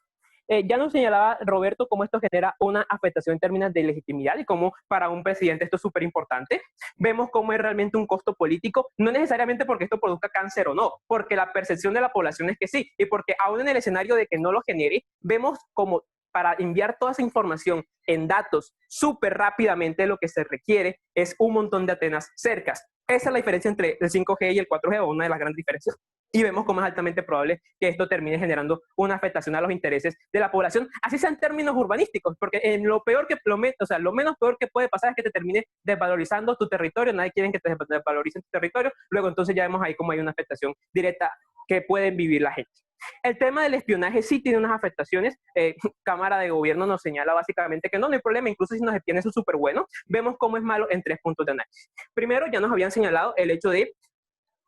Ya nos señalaba Roberto cómo esto genera una afectación en términos de legitimidad y cómo para un presidente esto es súper importante. Vemos cómo es realmente un costo político, no necesariamente porque esto produzca cáncer o no, porque la percepción de la población es que sí, y porque aún en el escenario de que no lo genere, vemos como para enviar toda esa información en datos súper rápidamente lo que se requiere es un montón de antenas cercas. Esa es la diferencia entre el 5G y el 4G, o una de las grandes diferencias. Y vemos cómo es altamente probable que esto termine generando una afectación a los intereses de la población, así sea en términos urbanísticos, porque en lo menos peor que puede pasar es que te termine desvalorizando tu territorio, nadie quiere que te desvaloricen tu territorio, luego entonces ya vemos ahí cómo hay una afectación directa que pueden vivir la gente. El tema del espionaje sí tiene unas afectaciones. Cámara de Gobierno nos señala básicamente que no hay problema, incluso si nos espionan eso es súper bueno. Vemos cómo es malo en 3 puntos de análisis. Primero, ya nos habían señalado el hecho de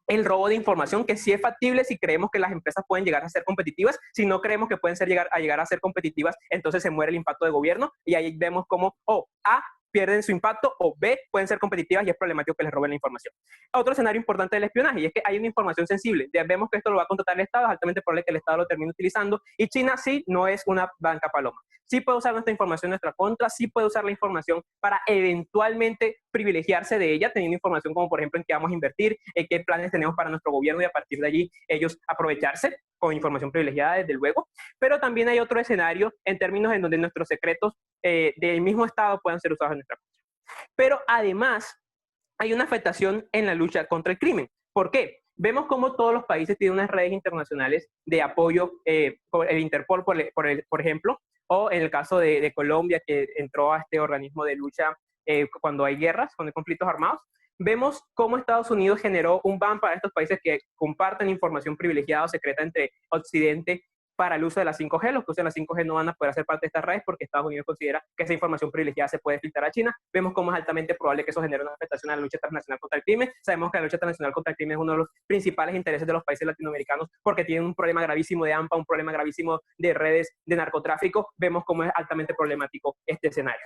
el robo de información, que sí es factible si creemos que las empresas pueden llegar a ser competitivas. Si no creemos que pueden llegar a ser competitivas, entonces se muere el impacto de gobierno y ahí vemos cómo A, pierden su impacto, o B, pueden ser competitivas y es problemático que les roben la información. Otro escenario importante del espionaje, y es que hay una información sensible. Ya vemos que esto lo va a contratar el Estado, es altamente probable que el Estado lo termine utilizando, y China sí no es una banca paloma. Sí puede usar nuestra información en nuestra contra, sí puede usar la información para eventualmente privilegiarse de ella, teniendo información como por ejemplo en qué vamos a invertir, en qué planes tenemos para nuestro gobierno y a partir de allí ellos aprovecharse con información privilegiada desde luego. Pero también hay otro escenario en términos en donde nuestros secretos del mismo Estado puedan ser usados en nuestra contra. Pero además hay una afectación en la lucha contra el crimen. ¿Por qué? Vemos cómo todos los países tienen unas redes internacionales de apoyo, el Interpol, por ejemplo, o en el caso de Colombia, que entró a este organismo de lucha cuando hay guerras, cuando hay conflictos armados. Vemos cómo Estados Unidos generó un ban para estos países que comparten información privilegiada o secreta entre Occidente para el uso de la 5G. Los que usan la 5G no van a poder hacer parte de estas redes porque Estados Unidos considera que esa información privilegiada se puede filtrar a China. Vemos cómo es altamente probable que eso genere una afectación a la lucha transnacional contra el crimen. Sabemos que la lucha transnacional contra el crimen es uno de los principales intereses de los países latinoamericanos porque tienen un problema gravísimo de AMPA, un problema gravísimo de redes de narcotráfico. Vemos cómo es altamente problemático este escenario.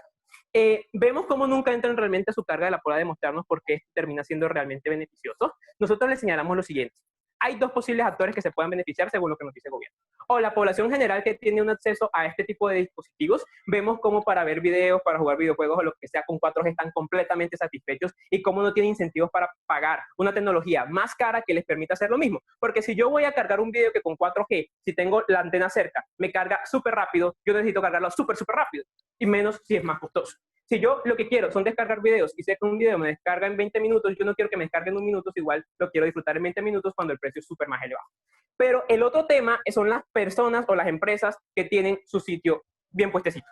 Vemos cómo nunca entran realmente a su carga de la prueba de demostrarnos por qué termina siendo realmente beneficioso. Nosotros les señalamos lo siguiente. Hay 2 posibles actores que se puedan beneficiar según lo que nos dice el gobierno. O la población general que tiene un acceso a este tipo de dispositivos. Vemos cómo para ver videos, para jugar videojuegos o lo que sea con 4G están completamente satisfechos y cómo no tienen incentivos para pagar una tecnología más cara que les permita hacer lo mismo. Porque si yo voy a cargar un video que con 4G, si tengo la antena cerca, me carga súper rápido, yo necesito cargarlo súper rápido y menos si es más costoso. Si yo lo que quiero son descargar videos y sé que un video me descarga en 20 minutos, yo no quiero que me descargue en 1 minuto, igual lo quiero disfrutar en 20 minutos cuando el precio es súper más elevado. Pero el otro tema son las personas o las empresas que tienen su sitio bien puestecito.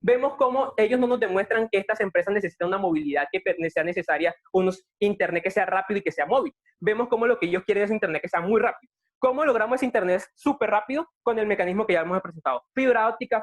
Vemos cómo ellos no nos demuestran que estas empresas necesitan una movilidad que sea necesaria, internet que sea rápido y que sea móvil. Vemos cómo lo que ellos quieren es internet que sea muy rápido. ¿Cómo logramos ese internet súper rápido? Con el mecanismo que ya hemos presentado. Fibra óptica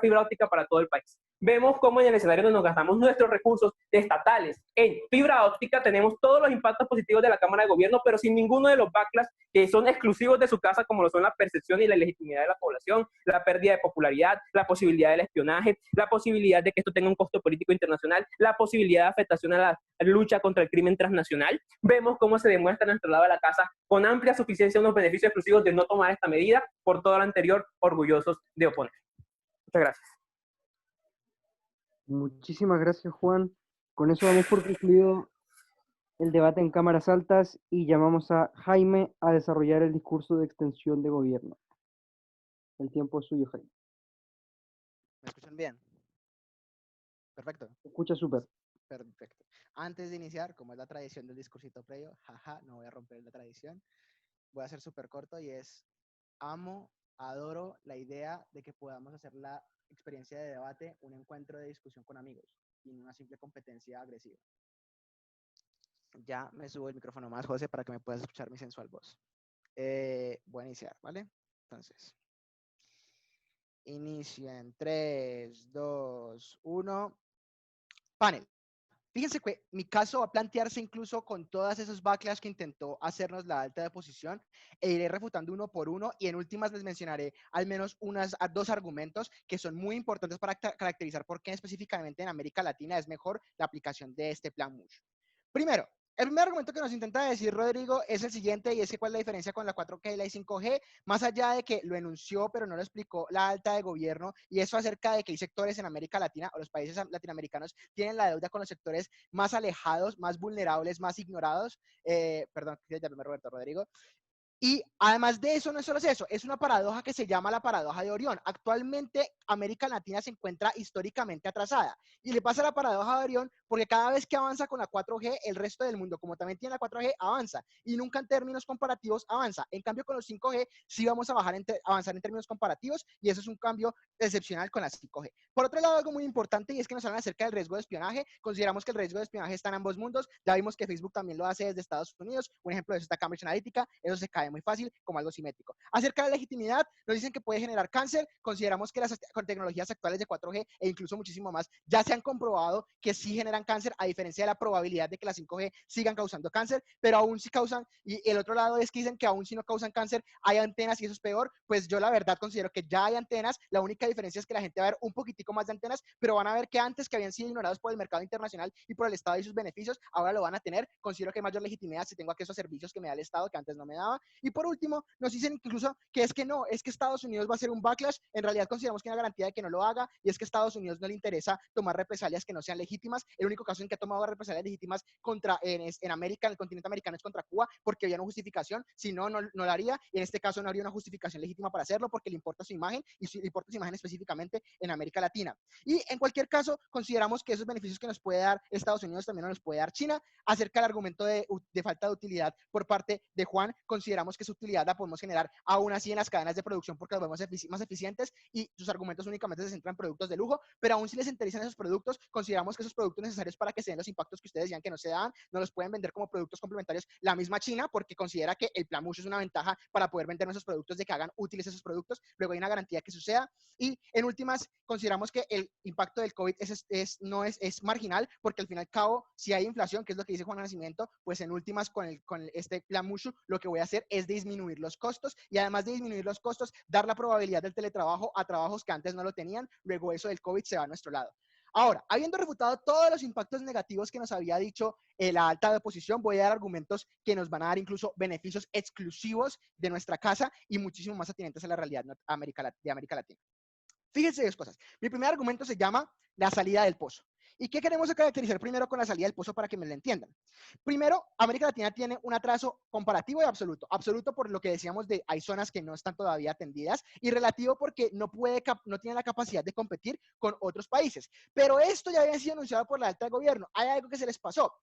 para todo el país. Vemos cómo en el escenario donde nos gastamos nuestros recursos estatales en fibra óptica tenemos todos los impactos positivos de la Cámara de Gobierno, pero sin ninguno de los backlash que son exclusivos de su casa, como lo son la percepción y la legitimidad de la población, la pérdida de popularidad, la posibilidad del espionaje, la posibilidad de que esto tenga un costo político internacional, la posibilidad de afectación a la lucha contra el crimen transnacional. Vemos cómo se demuestra en nuestro lado de la casa con amplia suficiencia unos beneficios exclusivos de no tomar esta medida, por todo lo anterior, orgullosos de oponer. Muchas gracias. Muchísimas gracias, Juan. Con eso damos por concluido el debate en cámaras altas y llamamos a Jaime a desarrollar el discurso de extensión de gobierno. El tiempo es suyo, Jaime. ¿Me escuchan bien? Perfecto. Se escucha súper. Perfecto. Antes de iniciar, como es la tradición del discursito previo, jaja, no voy a romper la tradición, voy a ser súper corto y es, amo, adoro la idea de que podamos hacer la experiencia de debate un encuentro de discusión con amigos y no una simple competencia agresiva. Ya me subo el micrófono más, José, para que me puedas escuchar mi sensual voz. Voy a iniciar, ¿vale? Entonces, inicio en 3, 2, 1. Panel. Fíjense que mi caso va a plantearse incluso con todas esos backlash que intentó hacernos la alta de posición e iré refutando uno por uno y en últimas les mencionaré al menos dos argumentos que son muy importantes para caracterizar por qué específicamente en América Latina es mejor la aplicación de este plan MUSH. Primero, el primer argumento que nos intenta decir Rodrigo es el siguiente y es que cuál es la diferencia con la 4G y la 5G, más allá de que lo enunció pero no lo explicó la alta de gobierno y eso acerca de que hay sectores en América Latina o los países latinoamericanos tienen la deuda con los sectores más alejados, más vulnerables, más ignorados, perdón, ya me Roberto Rodrigo. Y además de eso, no es solo eso, es una paradoja que se llama la paradoja de Orión. Actualmente América Latina se encuentra históricamente atrasada y le pasa la paradoja de Orión porque cada vez que avanza con la 4G, el resto del mundo, como también tiene la 4G, avanza y nunca en términos comparativos avanza. En cambio, con los 5G sí vamos a avanzar en términos comparativos y eso es un cambio excepcional con la 5G. Por otro lado, algo muy importante y es que nos hablan acerca del riesgo de espionaje. Consideramos que el riesgo de espionaje está en ambos mundos. Ya vimos que Facebook también lo hace desde Estados Unidos. Un ejemplo de eso está Cambridge Analytica. Eso se cae muy fácil como algo simétrico. Acerca de la legitimidad, nos dicen que puede generar cáncer. Consideramos que las tecnologías actuales de 4G e incluso muchísimo más ya se han comprobado que sí generan cáncer, a diferencia de la probabilidad de que las 5G sigan causando cáncer, pero aún sí causan, y el otro lado es que dicen que aún si no causan cáncer, hay antenas y eso es peor. Pues yo la verdad considero que ya hay antenas, la única diferencia es que la gente va a ver un poquitico más de antenas, pero van a ver que antes que habían sido ignorados por el mercado internacional y por el Estado y sus beneficios, ahora lo van a tener. Considero que hay mayor legitimidad si tengo acceso a servicios que me da el Estado que antes no me daba. Y por último, nos dicen incluso que es que no, es que Estados Unidos va a hacer un backlash. En realidad consideramos que hay una garantía de que no lo haga y es que a Estados Unidos no le interesa tomar represalias que no sean legítimas. El único caso en que ha tomado represalias legítimas en América, en el continente americano, es contra Cuba porque había una justificación. Si no, no lo haría, y en este caso no habría una justificación legítima para hacerlo porque le importa su imagen y le importa su imagen específicamente en América Latina. Y en cualquier caso, consideramos que esos beneficios que nos puede dar Estados Unidos también nos puede dar China. Acerca del argumento de falta de utilidad por parte de Juan, consideramos que esa utilidad la podemos generar aún así en las cadenas de producción porque los vemos más eficientes y sus argumentos únicamente se centran en productos de lujo, pero aún si les interesan esos productos, consideramos que esos productos necesarios para que se den los impactos que ustedes decían que no se dan, no los pueden vender como productos complementarios la misma China porque considera que el plan MUSH es una ventaja para poder vender esos productos, de que hagan útiles esos productos. Luego hay una garantía que suceda y en últimas consideramos que el impacto del COVID es marginal porque al fin y al cabo si hay inflación, que es lo que dice Juan Nacimiento, pues en últimas con este plan MUSH lo que voy a hacer es disminuir los costos y además de disminuir los costos, dar la probabilidad del teletrabajo a trabajos que antes no lo tenían. Luego eso del COVID se va a nuestro lado. Ahora, habiendo refutado todos los impactos negativos que nos había dicho la alta de oposición, voy a dar argumentos que nos van a dar incluso beneficios exclusivos de nuestra casa y muchísimo más atinentes a la realidad de América Latina. Fíjense dos cosas. Mi primer argumento se llama la salida del pozo. ¿Y qué queremos caracterizar primero con la salida del pozo para que me lo entiendan? Primero, América Latina tiene un atraso comparativo y absoluto. Absoluto por lo que decíamos de hay zonas que no están todavía atendidas y relativo porque no tiene la capacidad de competir con otros países. Pero esto ya había sido anunciado por la alta de gobierno. Hay algo que se les pasó.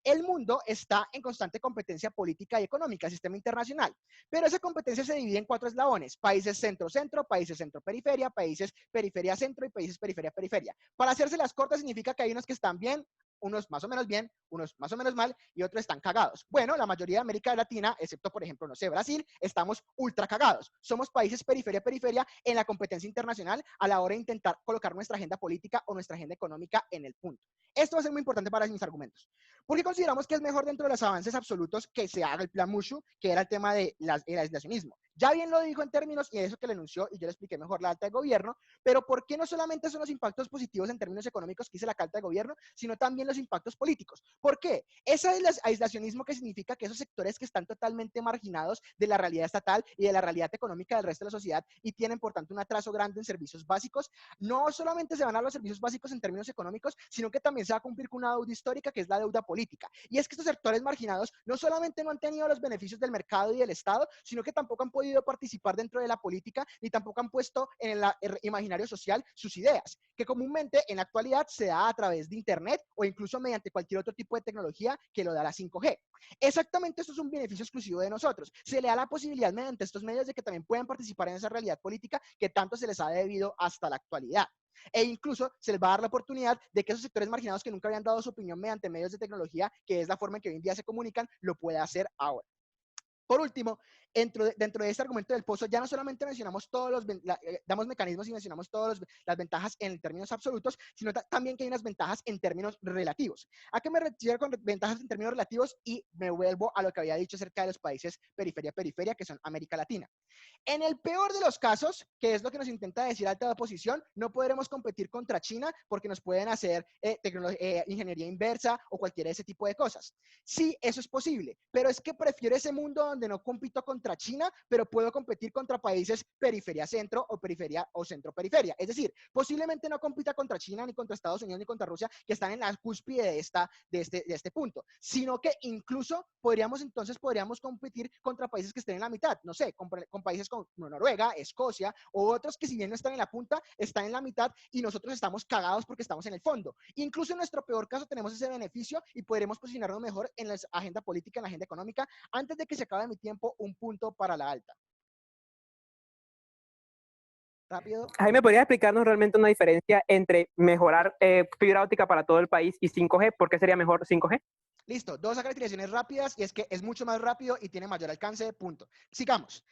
El mundo está en constante competencia política y económica, sistema internacional. Pero esa competencia se divide en 4 eslabones. Países centro-centro, países centro-periferia, países periferia-centro y países periferia-periferia. Para hacerse las cortas significa que hay unos que están bien, unos más o menos bien, unos más o menos mal y otros están cagados. Bueno, la mayoría de América Latina, excepto por ejemplo, no sé, Brasil, estamos ultra cagados. Somos países periferia en la competencia internacional a la hora de intentar colocar nuestra agenda política o nuestra agenda económica en el punto. Esto va a ser muy importante para mis argumentos. Porque consideramos que es mejor dentro de los avances absolutos que se haga el plan MUSH, que era el tema del aislacionismo. Ya bien lo dijo en términos, y eso que le anunció, y yo le expliqué mejor la alta de gobierno, pero ¿por qué no solamente son los impactos positivos en términos económicos que dice la alta de gobierno, sino también los impactos políticos? ¿Por qué? Ese aislacionismo que significa que esos sectores que están totalmente marginados de la realidad estatal y de la realidad económica del resto de la sociedad y tienen, por tanto, un atraso grande en servicios básicos, no solamente se van a los servicios básicos en términos económicos, sino que también se va a cumplir con una deuda histórica que es la deuda política. Y es que estos sectores marginados no solamente no han tenido los beneficios del mercado y del Estado, sino que tampoco han podido podido participar dentro de la política, ni tampoco han puesto en el imaginario social sus ideas, que comúnmente en la actualidad se da a través de Internet o incluso mediante cualquier otro tipo de tecnología que lo da la 5G. Exactamente, esto es un beneficio exclusivo de nosotros. Se le da la posibilidad mediante estos medios de que también puedan participar en esa realidad política que tanto se les ha debido hasta la actualidad. E incluso se les va a dar la oportunidad de que esos sectores marginados que nunca habían dado su opinión mediante medios de tecnología, que es la forma en que hoy en día se comunican, lo pueda hacer ahora. Por último, dentro de este argumento del pozo, ya no solamente mencionamos damos mecanismos y mencionamos todas las ventajas en términos absolutos, sino también que hay unas ventajas en términos relativos. ¿A qué me refiero con ventajas en términos relativos? Y me vuelvo a lo que había dicho acerca de los países periferia, que son América Latina. En el peor de los casos, que es lo que nos intenta decir alta oposición, no podremos competir contra China porque nos pueden hacer ingeniería inversa o cualquiera de ese tipo de cosas. Sí, eso es posible, pero es que prefiero ese mundo donde no compito contra China, pero puedo competir contra países periferia-centro o periferia o centro-periferia. Es decir, posiblemente no compita contra China, ni contra Estados Unidos, ni contra Rusia, que están en la cúspide de este punto, sino que incluso podríamos competir contra países que estén en la mitad, no sé, con países como Noruega, Escocia, o otros que si bien no están en la punta, están en la mitad y nosotros estamos cagados porque estamos en el fondo. Incluso en nuestro peor caso tenemos ese beneficio y podremos posicionarnos mejor en la agenda política, en la agenda económica. Antes de que se acabe mi tiempo, un punto para la alta. Rápido. Jaime, ¿podrías explicarnos realmente una diferencia entre mejorar fibra óptica para todo el país y 5G? ¿Por qué sería mejor 5G? Listo, dos caracterizaciones rápidas y es que es mucho más rápido y tiene mayor alcance, punto. Sigamos.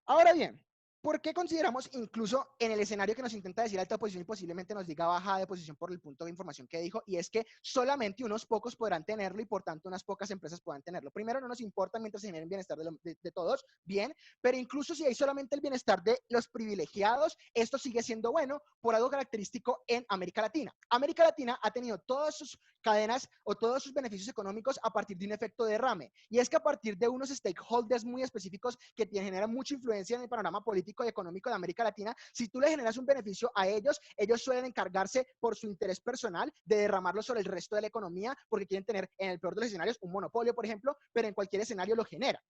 Ahora bien, ¿por qué consideramos incluso en el escenario que nos intenta decir alta posición y posiblemente nos diga baja de posición por el punto de información que dijo? Y es que solamente unos pocos podrán tenerlo y por tanto unas pocas empresas podrán tenerlo. Primero, no nos importa mientras se genere el bienestar de todos, bien, pero incluso si hay solamente el bienestar de los privilegiados, esto sigue siendo bueno por algo característico en América Latina. América Latina ha tenido todas sus cadenas o todos sus beneficios económicos a partir de un efecto derrame. Y es que a partir de unos stakeholders muy específicos que generan mucha influencia en el panorama político y económico de América Latina, si tú le generas un beneficio a ellos, ellos suelen encargarse por su interés personal de derramarlo sobre el resto de la economía porque quieren tener, en el peor de los escenarios, un monopolio, por ejemplo, pero en cualquier escenario lo generan.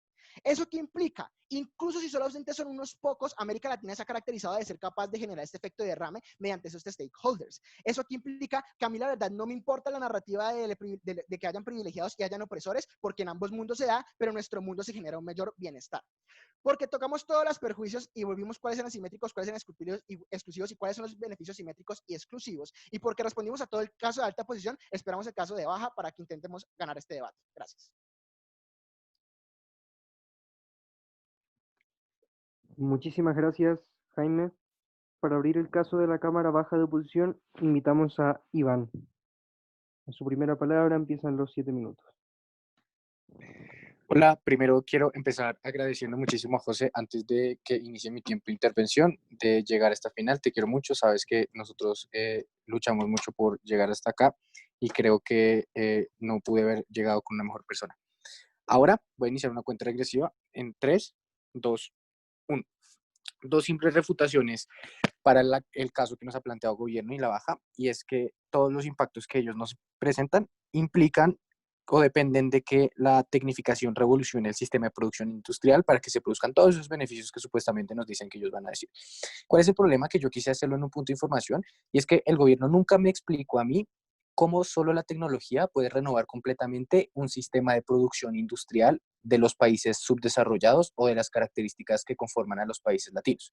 ¿Eso qué implica? Incluso si solamente son unos pocos, América Latina se ha caracterizado de ser capaz de generar este efecto de derrame mediante esos stakeholders. ¿Eso qué implica? Que a mí la verdad no me importa la narrativa de que hayan privilegiados y hayan opresores, porque en ambos mundos se da, pero en nuestro mundo se genera un mayor bienestar. Porque tocamos todos los perjuicios y volvimos cuáles eran simétricos, cuáles eran exclusivos y cuáles son los beneficios simétricos y exclusivos. Y porque respondimos a todo el caso de alta posición, esperamos el caso de baja para que intentemos ganar este debate. Gracias. Muchísimas gracias, Jaime. Para abrir el caso de la Cámara Baja de Oposición, invitamos a Iván. En su primera palabra empiezan los 7 minutos. Hola, primero quiero empezar agradeciendo muchísimo a José antes de que inicie mi tiempo de intervención, de llegar a esta final. Te quiero mucho, sabes que nosotros luchamos mucho por llegar hasta acá y creo que no pude haber llegado con una mejor persona. Ahora voy a iniciar una cuenta regresiva en 3, 2, 1. Dos simples refutaciones para el caso que nos ha planteado el gobierno y la baja, y es que todos los impactos que ellos nos presentan implican o dependen de que la tecnificación revolucione el sistema de producción industrial para que se produzcan todos esos beneficios que supuestamente nos dicen que ellos van a decir. ¿Cuál es el problema? Que yo quise hacerlo en un punto de información, y es que el gobierno nunca me explicó a mí cómo solo la tecnología puede renovar completamente un sistema de producción industrial de los países subdesarrollados o de las características que conforman a los países latinos.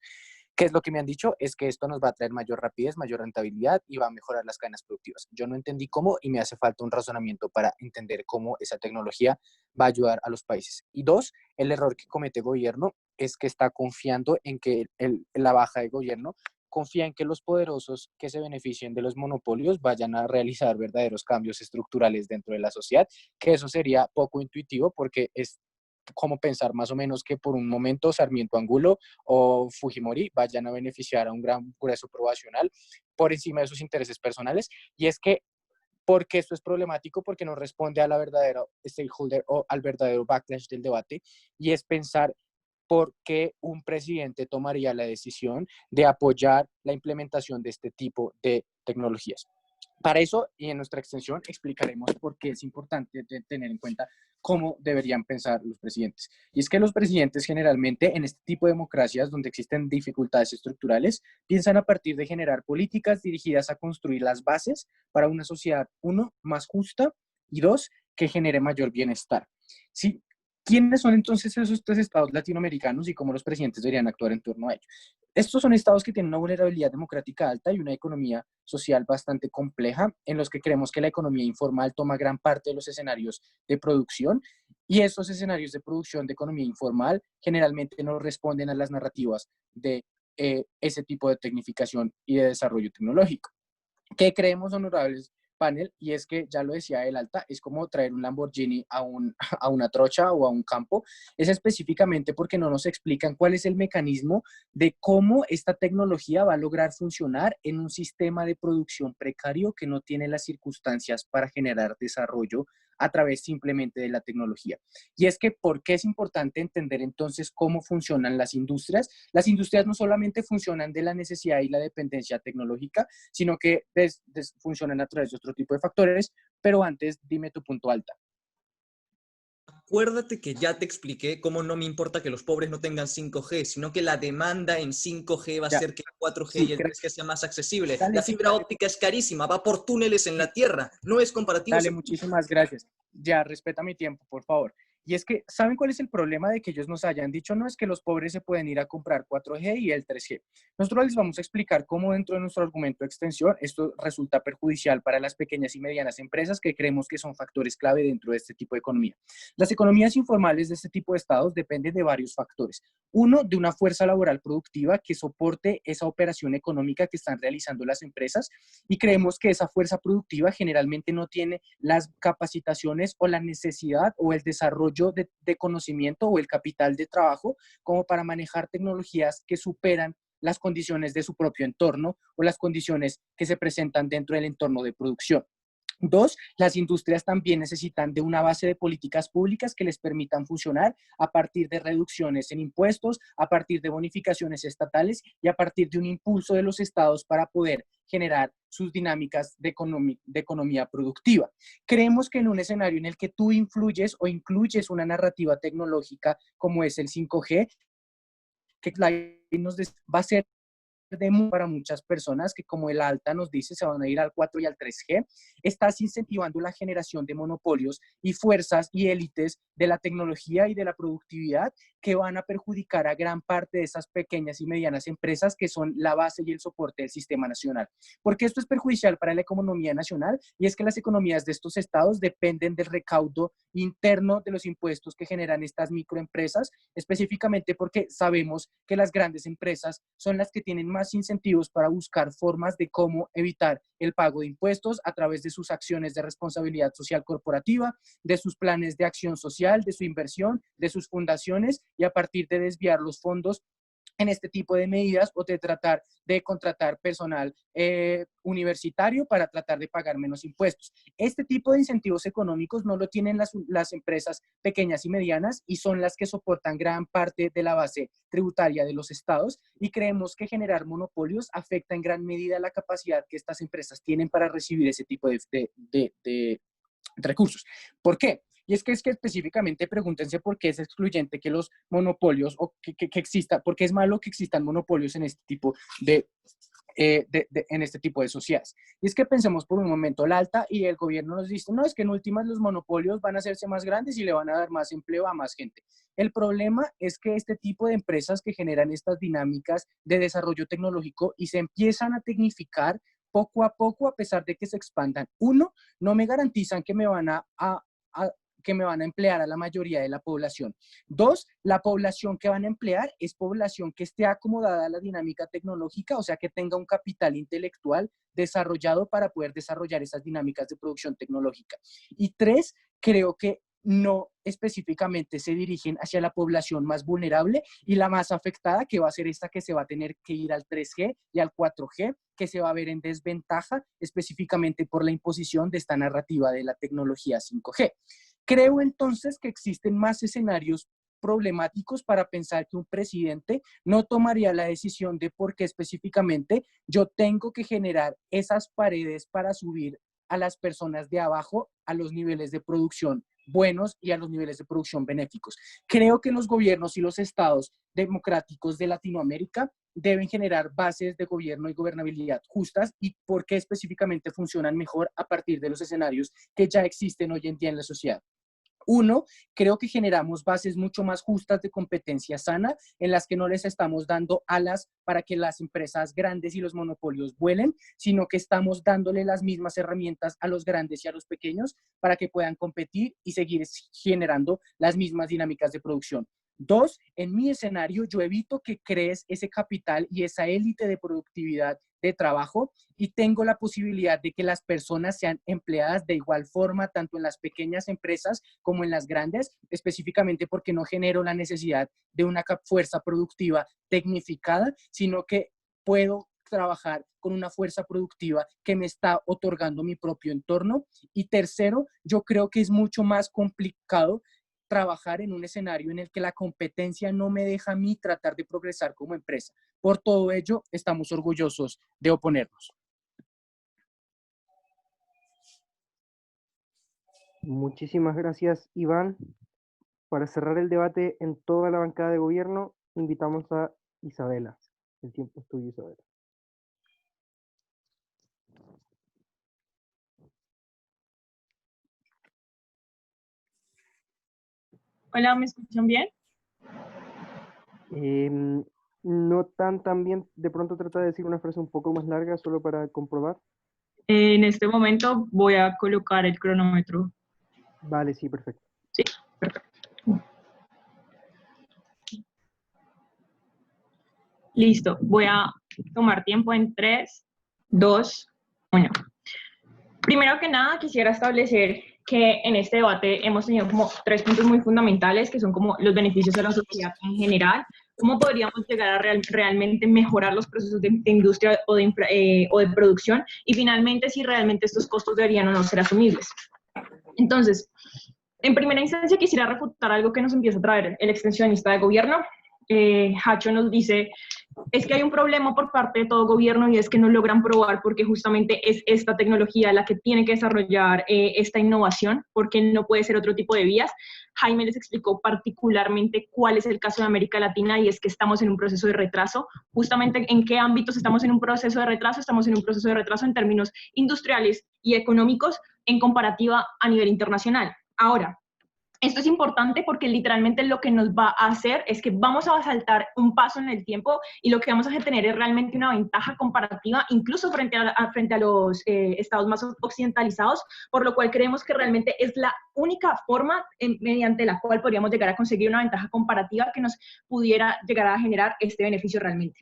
¿Qué es lo que me han dicho? Es que esto nos va a traer mayor rapidez, mayor rentabilidad y va a mejorar las cadenas productivas. Yo no entendí cómo y me hace falta un razonamiento para entender cómo esa tecnología va a ayudar a los países. Y dos, el error que comete el gobierno es que está confiando en que la baja de gobierno confía en que los poderosos que se beneficien de los monopolios vayan a realizar verdaderos cambios estructurales dentro de la sociedad, que eso sería poco intuitivo porque es como pensar más o menos que por un momento Sarmiento Angulo o Fujimori vayan a beneficiar a un gran grueso poblacional por encima de sus intereses personales. Y es que, porque esto es problemático, porque no responde a la verdadera stakeholder o al verdadero backlash del debate, y es pensar por qué un presidente tomaría la decisión de apoyar la implementación de este tipo de tecnologías. Para eso, y en nuestra extensión, explicaremos por qué es importante tener en cuenta cómo deberían pensar los presidentes. Y es que los presidentes generalmente en este tipo de democracias donde existen dificultades estructurales, piensan a partir de generar políticas dirigidas a construir las bases para una sociedad, uno, más justa y dos, que genere mayor bienestar. ¿Sí? ¿Quiénes son entonces esos tres estados latinoamericanos y cómo los presidentes deberían actuar en torno a ellos? Estos son estados que tienen una vulnerabilidad democrática alta y una economía social bastante compleja, en los que creemos que la economía informal toma gran parte de los escenarios de producción, y estos escenarios de producción de economía informal generalmente no responden a las narrativas de ese tipo de tecnificación y de desarrollo tecnológico. ¿Qué creemos, honorables panel? Y es que, ya lo decía el Alta, es como traer un Lamborghini a una trocha o a un campo. Es específicamente porque no nos explican cuál es el mecanismo de cómo esta tecnología va a lograr funcionar en un sistema de producción precario que no tiene las circunstancias para generar desarrollo a través simplemente de la tecnología. Y es que, ¿por qué es importante entender entonces cómo funcionan las industrias? Las industrias no solamente funcionan de la necesidad y la dependencia tecnológica, sino que funcionan a través de otro tipo de factores, pero antes dime tu punto, Alta. Acuérdate que ya te expliqué cómo no me importa que los pobres no tengan 5G, sino que la demanda en 5G va a ser que el 4G y el 3G sea más accesible. Dale, la fibra óptica es carísima, va por túneles en la tierra, no es comparativo. Dale, muchísimas gracias. Ya, respeta mi tiempo, por favor. Y es que, ¿saben cuál es el problema de que ellos nos hayan dicho? No es que los pobres se pueden ir a comprar 4G y el 3G. Nosotros les vamos a explicar cómo dentro de nuestro argumento de extensión esto resulta perjudicial para las pequeñas y medianas empresas que creemos que son factores clave dentro de este tipo de economía. Las economías informales de este tipo de estados dependen de varios factores. Uno, de una fuerza laboral productiva que soporte esa operación económica que están realizando las empresas, y creemos que esa fuerza productiva generalmente no tiene las capacitaciones o la necesidad o el desarrollo de conocimiento o el capital de trabajo como para manejar tecnologías que superan las condiciones de su propio entorno o las condiciones que se presentan dentro del entorno de producción. Dos, las industrias también necesitan de una base de políticas públicas que les permitan funcionar a partir de reducciones en impuestos, a partir de bonificaciones estatales y a partir de un impulso de los estados para poder generar sus dinámicas de economía productiva. Creemos que en un escenario en el que tú influyes o incluyes una narrativa tecnológica como es el 5G, que va a ser para muchas personas que, como el Alta nos dice, se van a ir al 4 y al 3G, estás incentivando la generación de monopolios y fuerzas y élites de la tecnología y de la productividad que van a perjudicar a gran parte de esas pequeñas y medianas empresas que son la base y el soporte del sistema nacional. Porque esto es perjudicial para la economía nacional, y es que las economías de estos estados dependen del recaudo interno de los impuestos que generan estas microempresas, específicamente porque sabemos que las grandes empresas son las que tienen más incentivos para buscar formas de cómo evitar el pago de impuestos a través de sus acciones de responsabilidad social corporativa, de sus planes de acción social, de su inversión, de sus fundaciones, y a partir de desviar los fondos en este tipo de medidas o de tratar de contratar personal universitario para tratar de pagar menos impuestos. Este tipo de incentivos económicos no lo tienen las empresas pequeñas y medianas, y son las que soportan gran parte de la base tributaria de los estados, y creemos que generar monopolios afecta en gran medida la capacidad que estas empresas tienen para recibir ese tipo de recursos. ¿Por qué? Y es que específicamente pregúntense por qué es excluyente que los monopolios o que exista, por qué es malo que existan monopolios en este tipo en este tipo de sociedades. Y es que pensemos por un momento, el Alta y el gobierno nos dicen, no, es que en últimas los monopolios van a hacerse más grandes y le van a dar más empleo a más gente. El problema es que este tipo de empresas que generan estas dinámicas de desarrollo tecnológico y se empiezan a tecnificar poco a poco, a pesar de que se expandan. Uno, no me garantizan que me van a emplear a la mayoría de la población. Dos, la población que van a emplear es población que esté acomodada a la dinámica tecnológica, o sea, que tenga un capital intelectual desarrollado para poder desarrollar esas dinámicas de producción tecnológica. Y tres, creo que no específicamente se dirigen hacia la población más vulnerable y la más afectada, que va a ser esta que se va a tener que ir al 3G y al 4G, que se va a ver en desventaja específicamente por la imposición de esta narrativa de la tecnología 5G. Creo entonces que existen más escenarios problemáticos para pensar que un presidente no tomaría la decisión de por qué específicamente yo tengo que generar esas paredes para subir a las personas de abajo a los niveles de producción buenos y a los niveles de producción benéficos. Creo que los gobiernos y los estados democráticos de Latinoamérica deben generar bases de gobierno y gobernabilidad justas y por qué específicamente funcionan mejor a partir de los escenarios que ya existen hoy en día en la sociedad. Uno, creo que generamos bases mucho más justas de competencia sana en las que no les estamos dando alas para que las empresas grandes y los monopolios vuelen, sino que estamos dándole las mismas herramientas a los grandes y a los pequeños para que puedan competir y seguir generando las mismas dinámicas de producción. Dos, en mi escenario yo evito que crees ese capital y esa élite de productividad de trabajo y tengo la posibilidad de que las personas sean empleadas de igual forma tanto en las pequeñas empresas como en las grandes, específicamente porque no genero la necesidad de una fuerza productiva tecnificada, sino que puedo trabajar con una fuerza productiva que me está otorgando mi propio entorno. Y tercero, yo creo que es mucho más complicado trabajar en un escenario en el que la competencia no me deja a mí tratar de progresar como empresa. Por todo ello, estamos orgullosos de oponernos. Muchísimas gracias, Iván. Para cerrar el debate en toda la bancada de gobierno, invitamos a Isabela. El tiempo es tuyo, Isabela. Hola, ¿me escuchan bien? No tan bien, de pronto trata de decir una frase un poco más larga solo para comprobar. En este momento voy a colocar el cronómetro. Vale, sí, perfecto. Sí, perfecto. Listo, voy a tomar tiempo en 3, 2, 1. Primero que nada, quisiera establecer que en este debate hemos tenido como 3 puntos muy fundamentales, que son como los beneficios a la sociedad en general, cómo podríamos llegar a realmente mejorar los procesos de industria o de producción, y finalmente si realmente estos costos deberían o no ser asumibles. Entonces, en primera instancia quisiera refutar algo que nos empieza a traer el extensionista de gobierno. Hacho nos dice, es que hay un problema por parte de todo gobierno y es que no logran probar porque justamente es esta tecnología la que tiene que desarrollar esta innovación, porque no puede ser otro tipo de vías. Jaime les explicó particularmente cuál es el caso de América Latina y es que estamos en un proceso de retraso. Justamente en qué ámbitos estamos en un proceso de retraso. Estamos en un proceso de retraso en términos industriales y económicos en comparativa a nivel internacional. Ahora, esto es importante porque literalmente lo que nos va a hacer es que vamos a saltar un paso en el tiempo y lo que vamos a tener es realmente una ventaja comparativa, incluso frente a los estados más occidentalizados, por lo cual creemos que realmente es la única forma mediante la cual podríamos llegar a conseguir una ventaja comparativa que nos pudiera llegar a generar este beneficio realmente.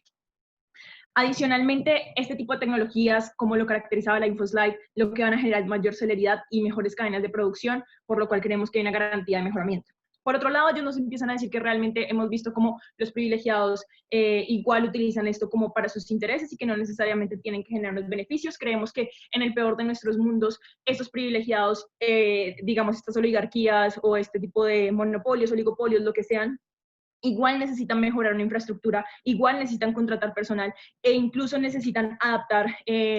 Adicionalmente, este tipo de tecnologías, como lo caracterizaba la InfoSlide, lo que van a generar mayor celeridad y mejores cadenas de producción, por lo cual creemos que hay una garantía de mejoramiento. Por otro lado, ellos nos empiezan a decir que realmente hemos visto cómo los privilegiados igual utilizan esto como para sus intereses y que no necesariamente tienen que generar los beneficios. Creemos que en el peor de nuestros mundos, estos privilegiados, digamos, estas oligarquías o este tipo de monopolios, oligopolios, lo que sean, igual necesitan mejorar una infraestructura, igual necesitan contratar personal e incluso necesitan adaptar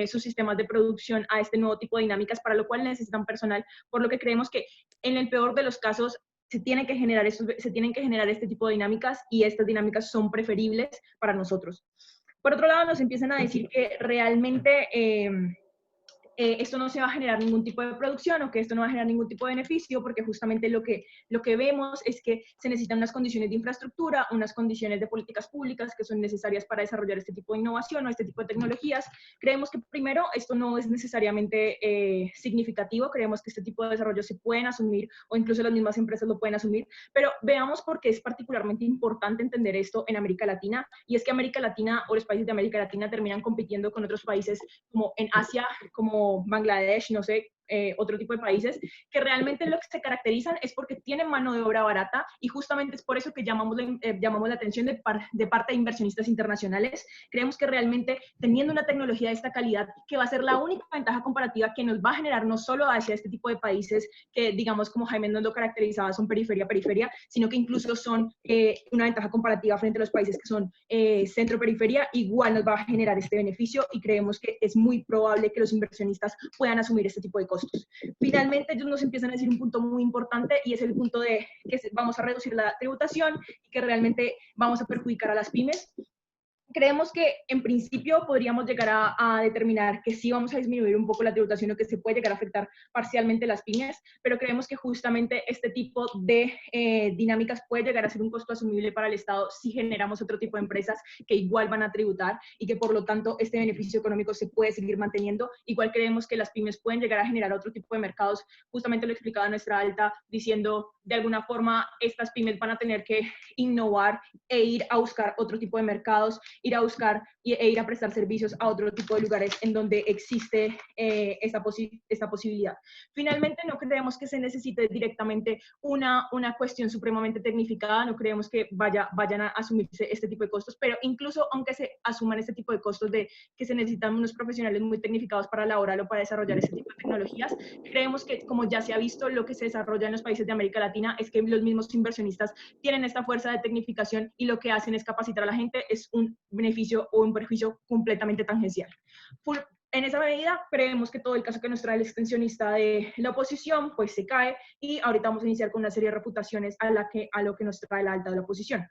sus sistemas de producción a este nuevo tipo de dinámicas, para lo cual necesitan personal, por lo que creemos que en el peor de los casos se tienen que generar este tipo de dinámicas y estas dinámicas son preferibles para nosotros. Por otro lado, nos empiezan a decir que realmente esto no se va a generar ningún tipo de producción o que esto no va a generar ningún tipo de beneficio, porque justamente lo que vemos es que se necesitan unas condiciones de infraestructura, unas condiciones de políticas públicas que son necesarias para desarrollar este tipo de innovación o este tipo de tecnologías. Creemos que primero esto no es necesariamente significativo, creemos que este tipo de desarrollos se pueden asumir o incluso las mismas empresas lo pueden asumir, pero veamos por qué es particularmente importante entender esto en América Latina, y es que América Latina o los países de América Latina terminan compitiendo con otros países como en Asia, como Bangladesh, no sé, otro tipo de países, que realmente lo que se caracterizan es porque tienen mano de obra barata y justamente es por eso que llamamos la atención de parte de inversionistas internacionales. Creemos que realmente teniendo una tecnología de esta calidad, que va a ser la única ventaja comparativa que nos va a generar no solo hacia este tipo de países que, digamos, como Jaime nos lo caracterizaba, son periferia, sino que incluso son una ventaja comparativa frente a los países que son centro-periferia, igual nos va a generar este beneficio y creemos que es muy probable que los inversionistas puedan asumir este tipo de costos. Finalmente, ellos nos empiezan a decir un punto muy importante y es el punto de que vamos a reducir la tributación y que realmente vamos a perjudicar a las pymes. Creemos que en principio podríamos llegar a determinar que sí vamos a disminuir un poco la tributación o que se puede llegar a afectar parcialmente las pymes, pero creemos que justamente este tipo de dinámicas puede llegar a ser un costo asumible para el Estado si generamos otro tipo de empresas que igual van a tributar y que por lo tanto este beneficio económico se puede seguir manteniendo. Igual creemos que las pymes pueden llegar a generar otro tipo de mercados. Justamente lo explicaba nuestra alta diciendo de alguna forma estas pymes van a tener que innovar e ir a buscar otro tipo de mercados, ir a buscar e ir a prestar servicios a otro tipo de lugares en donde existe esta posibilidad. Finalmente, no creemos que se necesite directamente una cuestión supremamente tecnificada, no creemos que vayan a asumirse este tipo de costos, pero incluso aunque se asuman este tipo de costos de que se necesitan unos profesionales muy tecnificados para elaborar o para desarrollar este tipo de tecnologías, creemos que, como ya se ha visto, lo que se desarrolla en los países de América Latina es que los mismos inversionistas tienen esta fuerza de tecnificación y lo que hacen es capacitar a la gente, es un beneficio o un perjuicio completamente tangencial. En esa medida, creemos que todo el caso que nos trae el extensionista de la oposición, pues se cae y ahorita vamos a iniciar con una serie de refutaciones a lo que nos trae la alta de la oposición.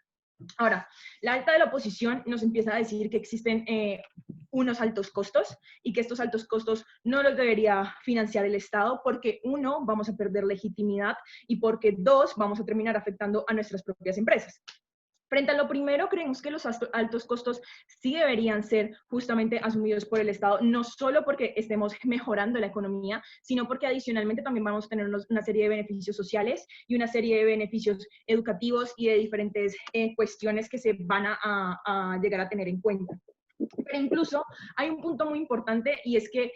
Ahora, la alta de la oposición nos empieza a decir que existen unos altos costos y que estos altos costos no los debería financiar el Estado porque, uno, vamos a perder legitimidad y porque, dos, vamos a terminar afectando a nuestras propias empresas. Frente a lo primero, creemos que los altos costos sí deberían ser justamente asumidos por el Estado, no solo porque estemos mejorando la economía, sino porque adicionalmente también vamos a tener una serie de beneficios sociales y una serie de beneficios educativos y de diferentes cuestiones que se van a llegar a tener en cuenta. Pero incluso hay un punto muy importante y es que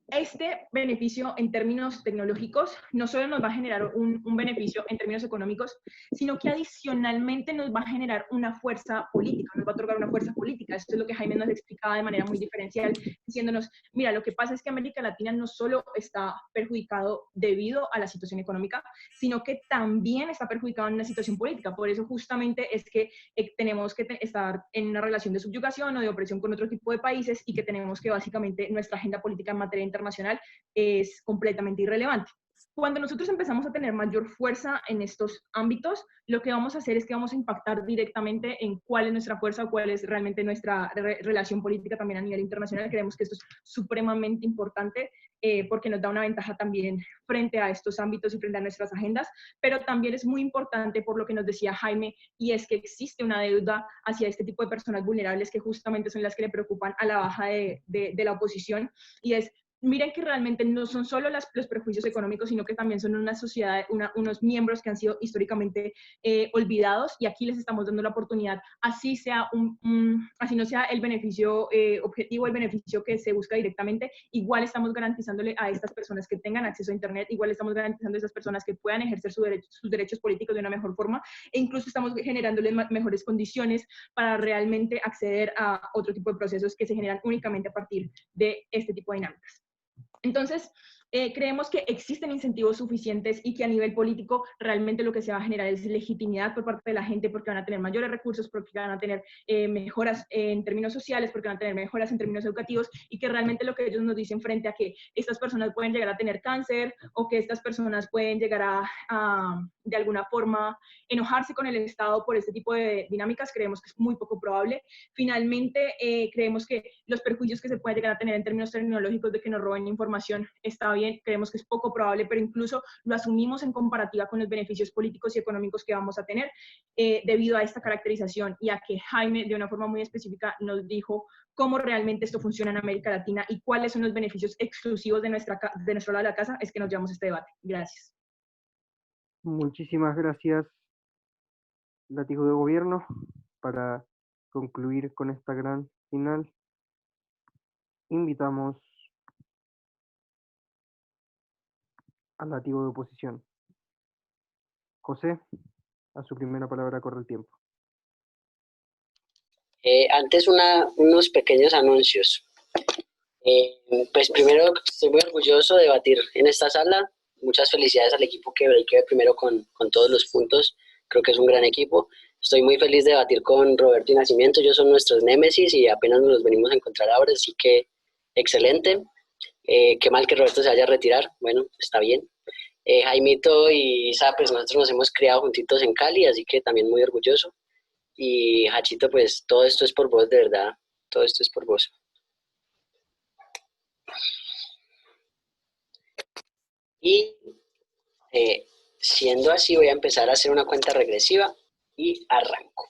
este beneficio en términos tecnológicos no solo nos va a generar un beneficio en términos económicos, sino que adicionalmente nos va a generar una fuerza política, nos va a otorgar una fuerza política. Esto es lo que Jaime nos explicaba de manera muy diferencial, diciéndonos, mira, lo que pasa es que América Latina no solo está perjudicado debido a la situación económica, sino que también está perjudicado en una situación política. Por eso justamente es que tenemos que estar en una relación de subyugación o de opresión con otro tipo de países y que tenemos que básicamente nuestra agenda política en materia internacional es completamente irrelevante. Cuando nosotros empezamos a tener mayor fuerza en estos ámbitos, lo que vamos a hacer es que vamos a impactar directamente en cuál es nuestra fuerza o cuál es realmente nuestra relación política también a nivel internacional. Creemos que esto es supremamente importante porque nos da una ventaja también frente a estos ámbitos y frente a nuestras agendas, pero también es muy importante por lo que nos decía Jaime, y es que existe una deuda hacia este tipo de personas vulnerables que justamente son las que le preocupan a la baja de la oposición, y es miren que realmente no son solo los prejuicios económicos, sino que también son una sociedad, unos miembros que han sido históricamente olvidados, y aquí les estamos dando la oportunidad, así sea así no sea el beneficio objetivo, el beneficio que se busca directamente, igual estamos garantizándole a estas personas que tengan acceso a Internet, igual estamos garantizando a estas personas que puedan ejercer sus derechos políticos de una mejor forma, e incluso estamos generándoles mejores condiciones para realmente acceder a otro tipo de procesos que se generan únicamente a partir de este tipo de dinámicas. Entonces, creemos que existen incentivos suficientes y que a nivel político realmente lo que se va a generar es legitimidad por parte de la gente porque van a tener mayores recursos, porque van a tener mejoras en términos sociales, porque van a tener mejoras en términos educativos y que realmente lo que ellos nos dicen frente a que estas personas pueden llegar a tener cáncer o que estas personas pueden llegar a de alguna forma enojarse con el Estado por este tipo de dinámicas, creemos que es muy poco probable. Finalmente, creemos que los perjuicios que se pueden llegar a tener en términos tecnológicos de que nos roben información está bien, creemos que es poco probable, pero incluso lo asumimos en comparativa con los beneficios políticos y económicos que vamos a tener debido a esta caracterización y a que Jaime de una forma muy específica nos dijo cómo realmente esto funciona en América Latina y cuáles son los beneficios exclusivos de nuestro lado de la casa, es que nos llevamos este debate. Gracias. Muchísimas gracias, Látigo de Gobierno. Para concluir con esta gran final, invitamos al dativo de oposición. José, a su primera palabra corre el tiempo. Antes unos pequeños anuncios. Pues primero estoy muy orgulloso de debatir en esta sala. Muchas felicidades al equipo que quedó primero con todos los puntos. Creo que es un gran equipo. Estoy muy feliz de debatir con Roberto y Nacimiento. Ellos son nuestros némesis y apenas nos los venimos a encontrar ahora, así que excelente. Qué mal que Roberto se vaya a retirar. Bueno, está bien. Jaimito y Isa, pues nosotros nos hemos criado juntitos en Cali, así que también muy orgulloso. Y Hachito, pues todo esto es por vos, de verdad. Todo esto es por vos. Y siendo así, voy a empezar a hacer una cuenta regresiva y arranco.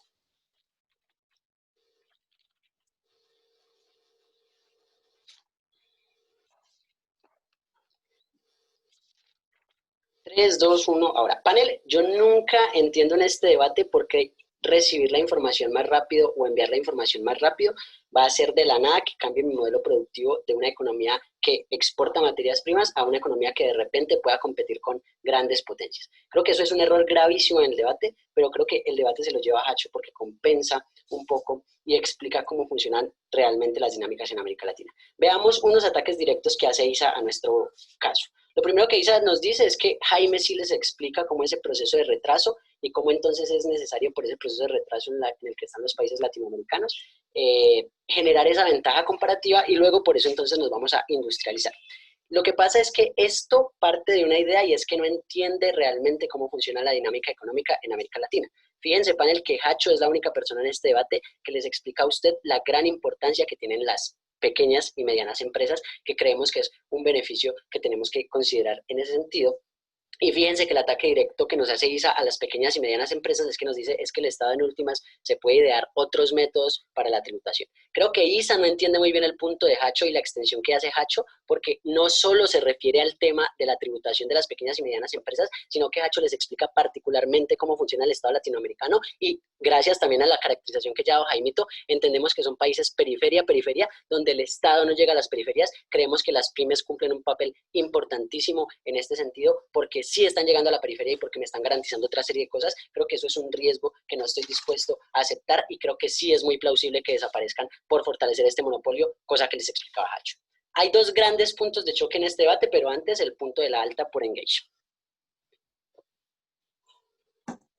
Tres, dos, uno. Ahora, panel, yo nunca entiendo en este debate por qué recibir la información más rápido o enviar la información más rápido va a ser de la nada que cambie mi modelo productivo de una economía que exporta materias primas a una economía que de repente pueda competir con grandes potencias. Creo que eso es un error gravísimo en el debate, pero creo que el debate se lo lleva a Hacho porque compensa un poco y explica cómo funcionan realmente las dinámicas en América Latina. Veamos unos ataques directos que hace Isa a nuestro caso. Lo primero que Isa nos dice es que Jaime sí les explica cómo ese proceso de retraso y cómo entonces es necesario por ese proceso de retraso en el que están los países latinoamericanos generar esa ventaja comparativa y luego por eso entonces nos vamos a industrializar. Lo que pasa es que esto parte de una idea y es que no entiende realmente cómo funciona la dinámica económica en América Latina. Fíjense, panel, que Hacho es la única persona en este debate que les explica a usted la gran importancia que tienen las pequeñas y medianas empresas, que creemos que es un beneficio que tenemos que considerar en ese sentido. Y fíjense que el ataque directo que nos hace ISA a las pequeñas y medianas empresas es que nos dice es que el Estado en últimas se puede idear otros métodos para la tributación. Creo que ISA no entiende muy bien el punto de Hacho y la extensión que hace Hacho, porque no solo se refiere al tema de la tributación de las pequeñas y medianas empresas, sino que Hacho les explica particularmente cómo funciona el Estado latinoamericano y gracias también a la caracterización que ya ha dado Jaimito, entendemos que son países periferia, donde el Estado no llega a las periferias. Creemos que las pymes cumplen un papel importantísimo en este sentido, porque sí están llegando a la periferia y porque me están garantizando otra serie de cosas. Creo que eso es un riesgo que no estoy dispuesto a aceptar y creo que sí es muy plausible que desaparezcan por fortalecer este monopolio, cosa que les explicaba Hacho. Hay dos grandes puntos de choque en este debate, pero antes el punto de la alta por engage.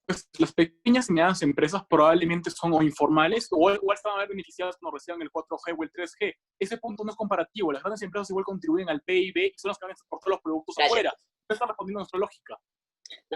Pues las pequeñas y medianas empresas probablemente son o informales o están a ver beneficiadas cuando reciban el 4G o el 3G. Ese punto no es comparativo. Las grandes empresas igual contribuyen al PIB y son las que van a exportar los productos afuera. No está respondiendo a nuestra lógica.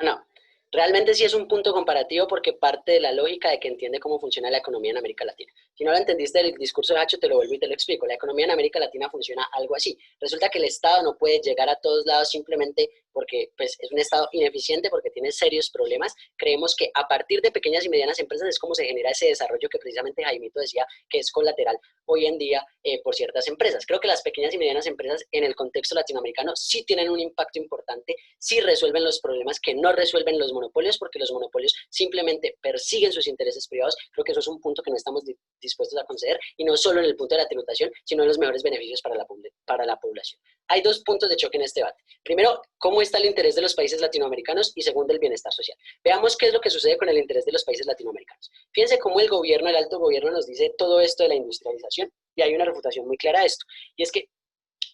No. Realmente sí es un punto comparativo porque parte de la lógica de que entiende cómo funciona la economía en América Latina. Si no lo entendiste del discurso de Hacho, te lo vuelvo y te lo explico. La economía en América Latina funciona algo así. Resulta que el Estado no puede llegar a todos lados simplemente porque pues, es un Estado ineficiente, porque tiene serios problemas. Creemos que a partir de pequeñas y medianas empresas es como se genera ese desarrollo que precisamente Jaimito decía que es colateral hoy en día por ciertas empresas. Creo que las pequeñas y medianas empresas en el contexto latinoamericano sí tienen un impacto importante, sí resuelven los problemas que no resuelven los monopolios, porque los monopolios simplemente persiguen sus intereses privados. Creo que eso es un punto que no estamos dispuestos a conceder, y no solo en el punto de la tributación, sino en los mejores beneficios para la población. Hay dos puntos de choque en este debate. Primero, cómo está el interés de los países latinoamericanos, y segundo, el bienestar social. Veamos qué es lo que sucede con el interés de los países latinoamericanos. Fíjense cómo el gobierno, el alto gobierno, nos dice todo esto de la industrialización, y hay una refutación muy clara a esto, y es que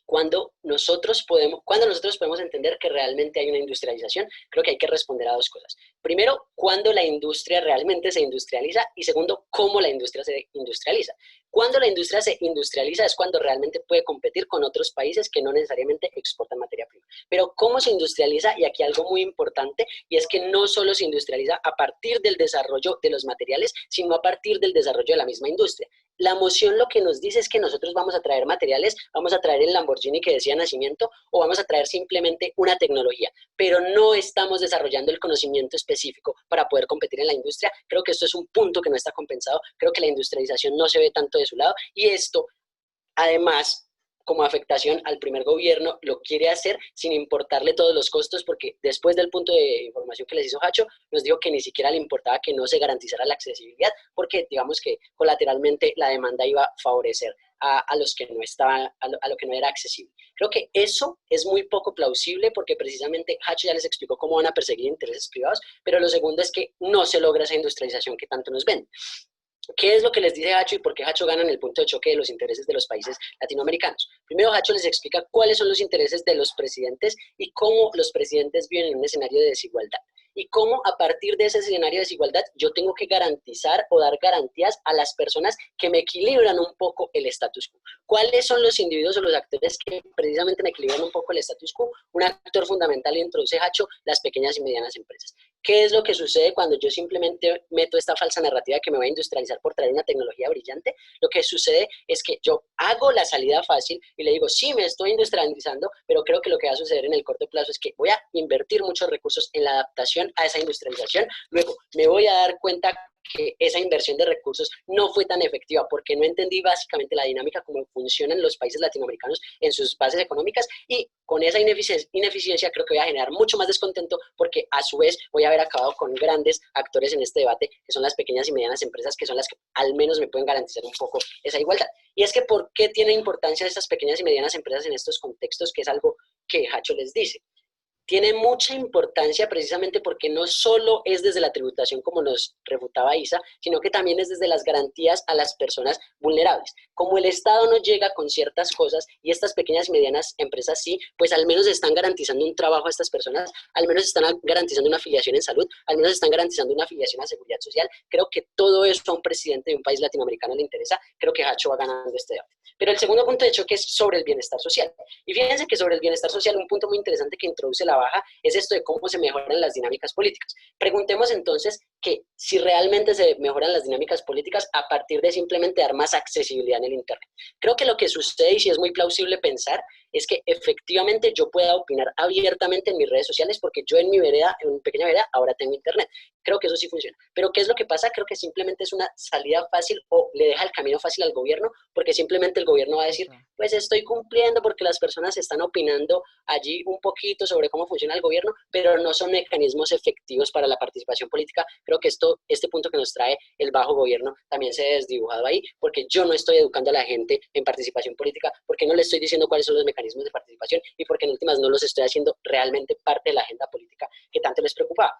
cuando nosotros podemos entender que realmente hay una industrialización, creo que hay que responder a dos cosas. Primero, cuándo la industria realmente se industrializa, y segundo, cómo la industria se industrializa. Cuando la industria se industrializa es cuando realmente puede competir con otros países que no necesariamente exportan materia prima. Pero ¿cómo se industrializa? Y aquí algo muy importante, y es que no solo se industrializa a partir del desarrollo de los materiales, sino a partir del desarrollo de la misma industria. La moción lo que nos dice es que nosotros vamos a traer materiales, vamos a traer el Lamborghini que decía Nacimiento, o vamos a traer simplemente una tecnología, pero no estamos desarrollando el conocimiento específico para poder competir en la industria. Creo que esto es un punto que no está compensado. Creo que la industrialización no se ve tanto de su lado, y esto, además, como afectación al primer gobierno, lo quiere hacer sin importarle todos los costos, porque después del punto de información que les hizo Hacho, nos dijo que ni siquiera le importaba que no se garantizara la accesibilidad, porque digamos que colateralmente la demanda iba a favorecer a los que no estaba, a lo que no era accesible. Creo que eso es muy poco plausible porque precisamente Hacho ya les explicó cómo van a perseguir intereses privados, pero lo segundo es que no se logra esa industrialización que tanto nos ven. ¿Qué es lo que les dice Hacho y por qué Hacho gana en el punto de choque de los intereses de los países latinoamericanos? Primero, Hacho les explica cuáles son los intereses de los presidentes y cómo los presidentes viven en un escenario de desigualdad. Y cómo a partir de ese escenario de desigualdad yo tengo que garantizar o dar garantías a las personas que me equilibran un poco el status quo. ¿Cuáles son los individuos o los actores que precisamente me equilibran un poco el status quo? Un actor fundamental y introduce Hacho, las pequeñas y medianas empresas. ¿Qué es lo que sucede cuando yo simplemente meto esta falsa narrativa que me va a industrializar por traer una tecnología brillante? Lo que sucede es que yo hago la salida fácil y le digo, sí, me estoy industrializando, pero creo que lo que va a suceder en el corto plazo es que voy a invertir muchos recursos en la adaptación a esa industrialización. Luego me voy a dar cuenta que esa inversión de recursos no fue tan efectiva porque no entendí básicamente la dinámica como funcionan los países latinoamericanos en sus bases económicas y con esa ineficiencia creo que voy a generar mucho más descontento porque a su vez voy a haber acabado con grandes actores en este debate que son las pequeñas y medianas empresas que son las que al menos me pueden garantizar un poco esa igualdad. Y es que ¿por qué tiene importancia estas pequeñas y medianas empresas en estos contextos? Que es algo que Hacho les dice. Tiene mucha importancia precisamente porque no solo es desde la tributación como nos refutaba Isa, sino que también es desde las garantías a las personas vulnerables. Como el Estado no llega con ciertas cosas y estas pequeñas y medianas empresas sí, pues al menos están garantizando un trabajo a estas personas, al menos están garantizando una afiliación en salud, al menos están garantizando una afiliación a seguridad social. Creo que todo eso a un presidente de un país latinoamericano le interesa. Creo que Hacho va ganando este debate. Pero el segundo punto de choque es sobre el bienestar social. Y fíjense que sobre el bienestar social, un punto muy interesante que introduce la baja es esto de cómo se mejoran las dinámicas políticas. Preguntemos entonces que si realmente se mejoran las dinámicas políticas a partir de simplemente dar más accesibilidad en el Internet. Creo que lo que sucede, y si es muy plausible pensar, es que efectivamente yo pueda opinar abiertamente en mis redes sociales porque yo en mi vereda, en mi pequeña vereda, ahora tengo Internet. Creo que eso sí funciona. Pero ¿qué es lo que pasa? Creo que simplemente es una salida fácil o le deja el camino fácil al gobierno porque simplemente el gobierno va a decir, pues estoy cumpliendo porque las personas están opinando allí un poquito sobre cómo funciona el gobierno, pero no son mecanismos efectivos para la participación política. Creo que este punto que nos trae el bajo gobierno también se ha desdibujado ahí, porque yo no estoy educando a la gente en participación política, porque no le estoy diciendo cuáles son los mecanismos de participación y porque en últimas no los estoy haciendo realmente parte de la agenda política que tanto les preocupaba.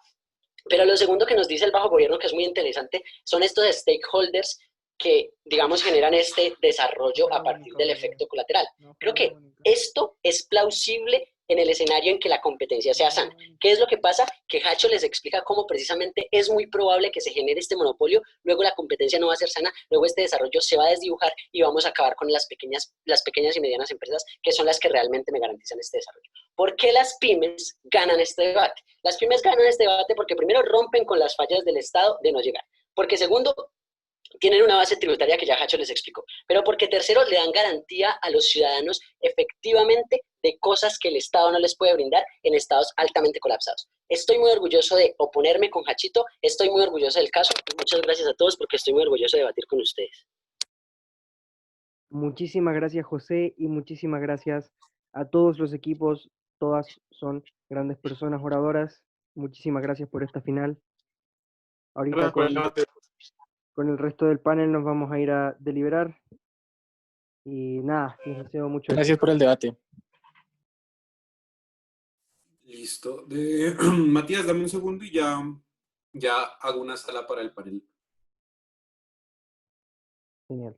Pero lo segundo que nos dice el bajo gobierno, que es muy interesante, son estos stakeholders que, digamos, generan este desarrollo a partir del efecto colateral. Creo que esto es plausible en el escenario en que la competencia sea sana. ¿Qué es lo que pasa? Que Hacho les explica cómo precisamente es muy probable que se genere este monopolio, luego la competencia no va a ser sana, luego este desarrollo se va a desdibujar y vamos a acabar con las pequeñas y medianas empresas que son las que realmente me garantizan este desarrollo. ¿Por qué las pymes ganan este debate? Las pymes ganan este debate porque primero rompen con las fallas del Estado de no llegar, porque segundo, tienen una base tributaria que ya Hacho les explicó, pero porque tercero le dan garantía a los ciudadanos efectivamente de cosas que el Estado no les puede brindar en estados altamente colapsados. Estoy muy orgulloso de oponerme con Hachito, estoy muy orgulloso del caso, muchas gracias a todos porque estoy muy orgulloso de debatir con ustedes. Muchísimas gracias, José, y muchísimas gracias a todos los equipos. Todas son grandes personas oradoras. Muchísimas gracias por esta final. Ahorita con el resto del panel nos vamos a ir a deliberar. Y nada, les deseo mucho Gracias por el debate. Listo. Matías, dame un segundo y ya hago una sala para el panel. Genial.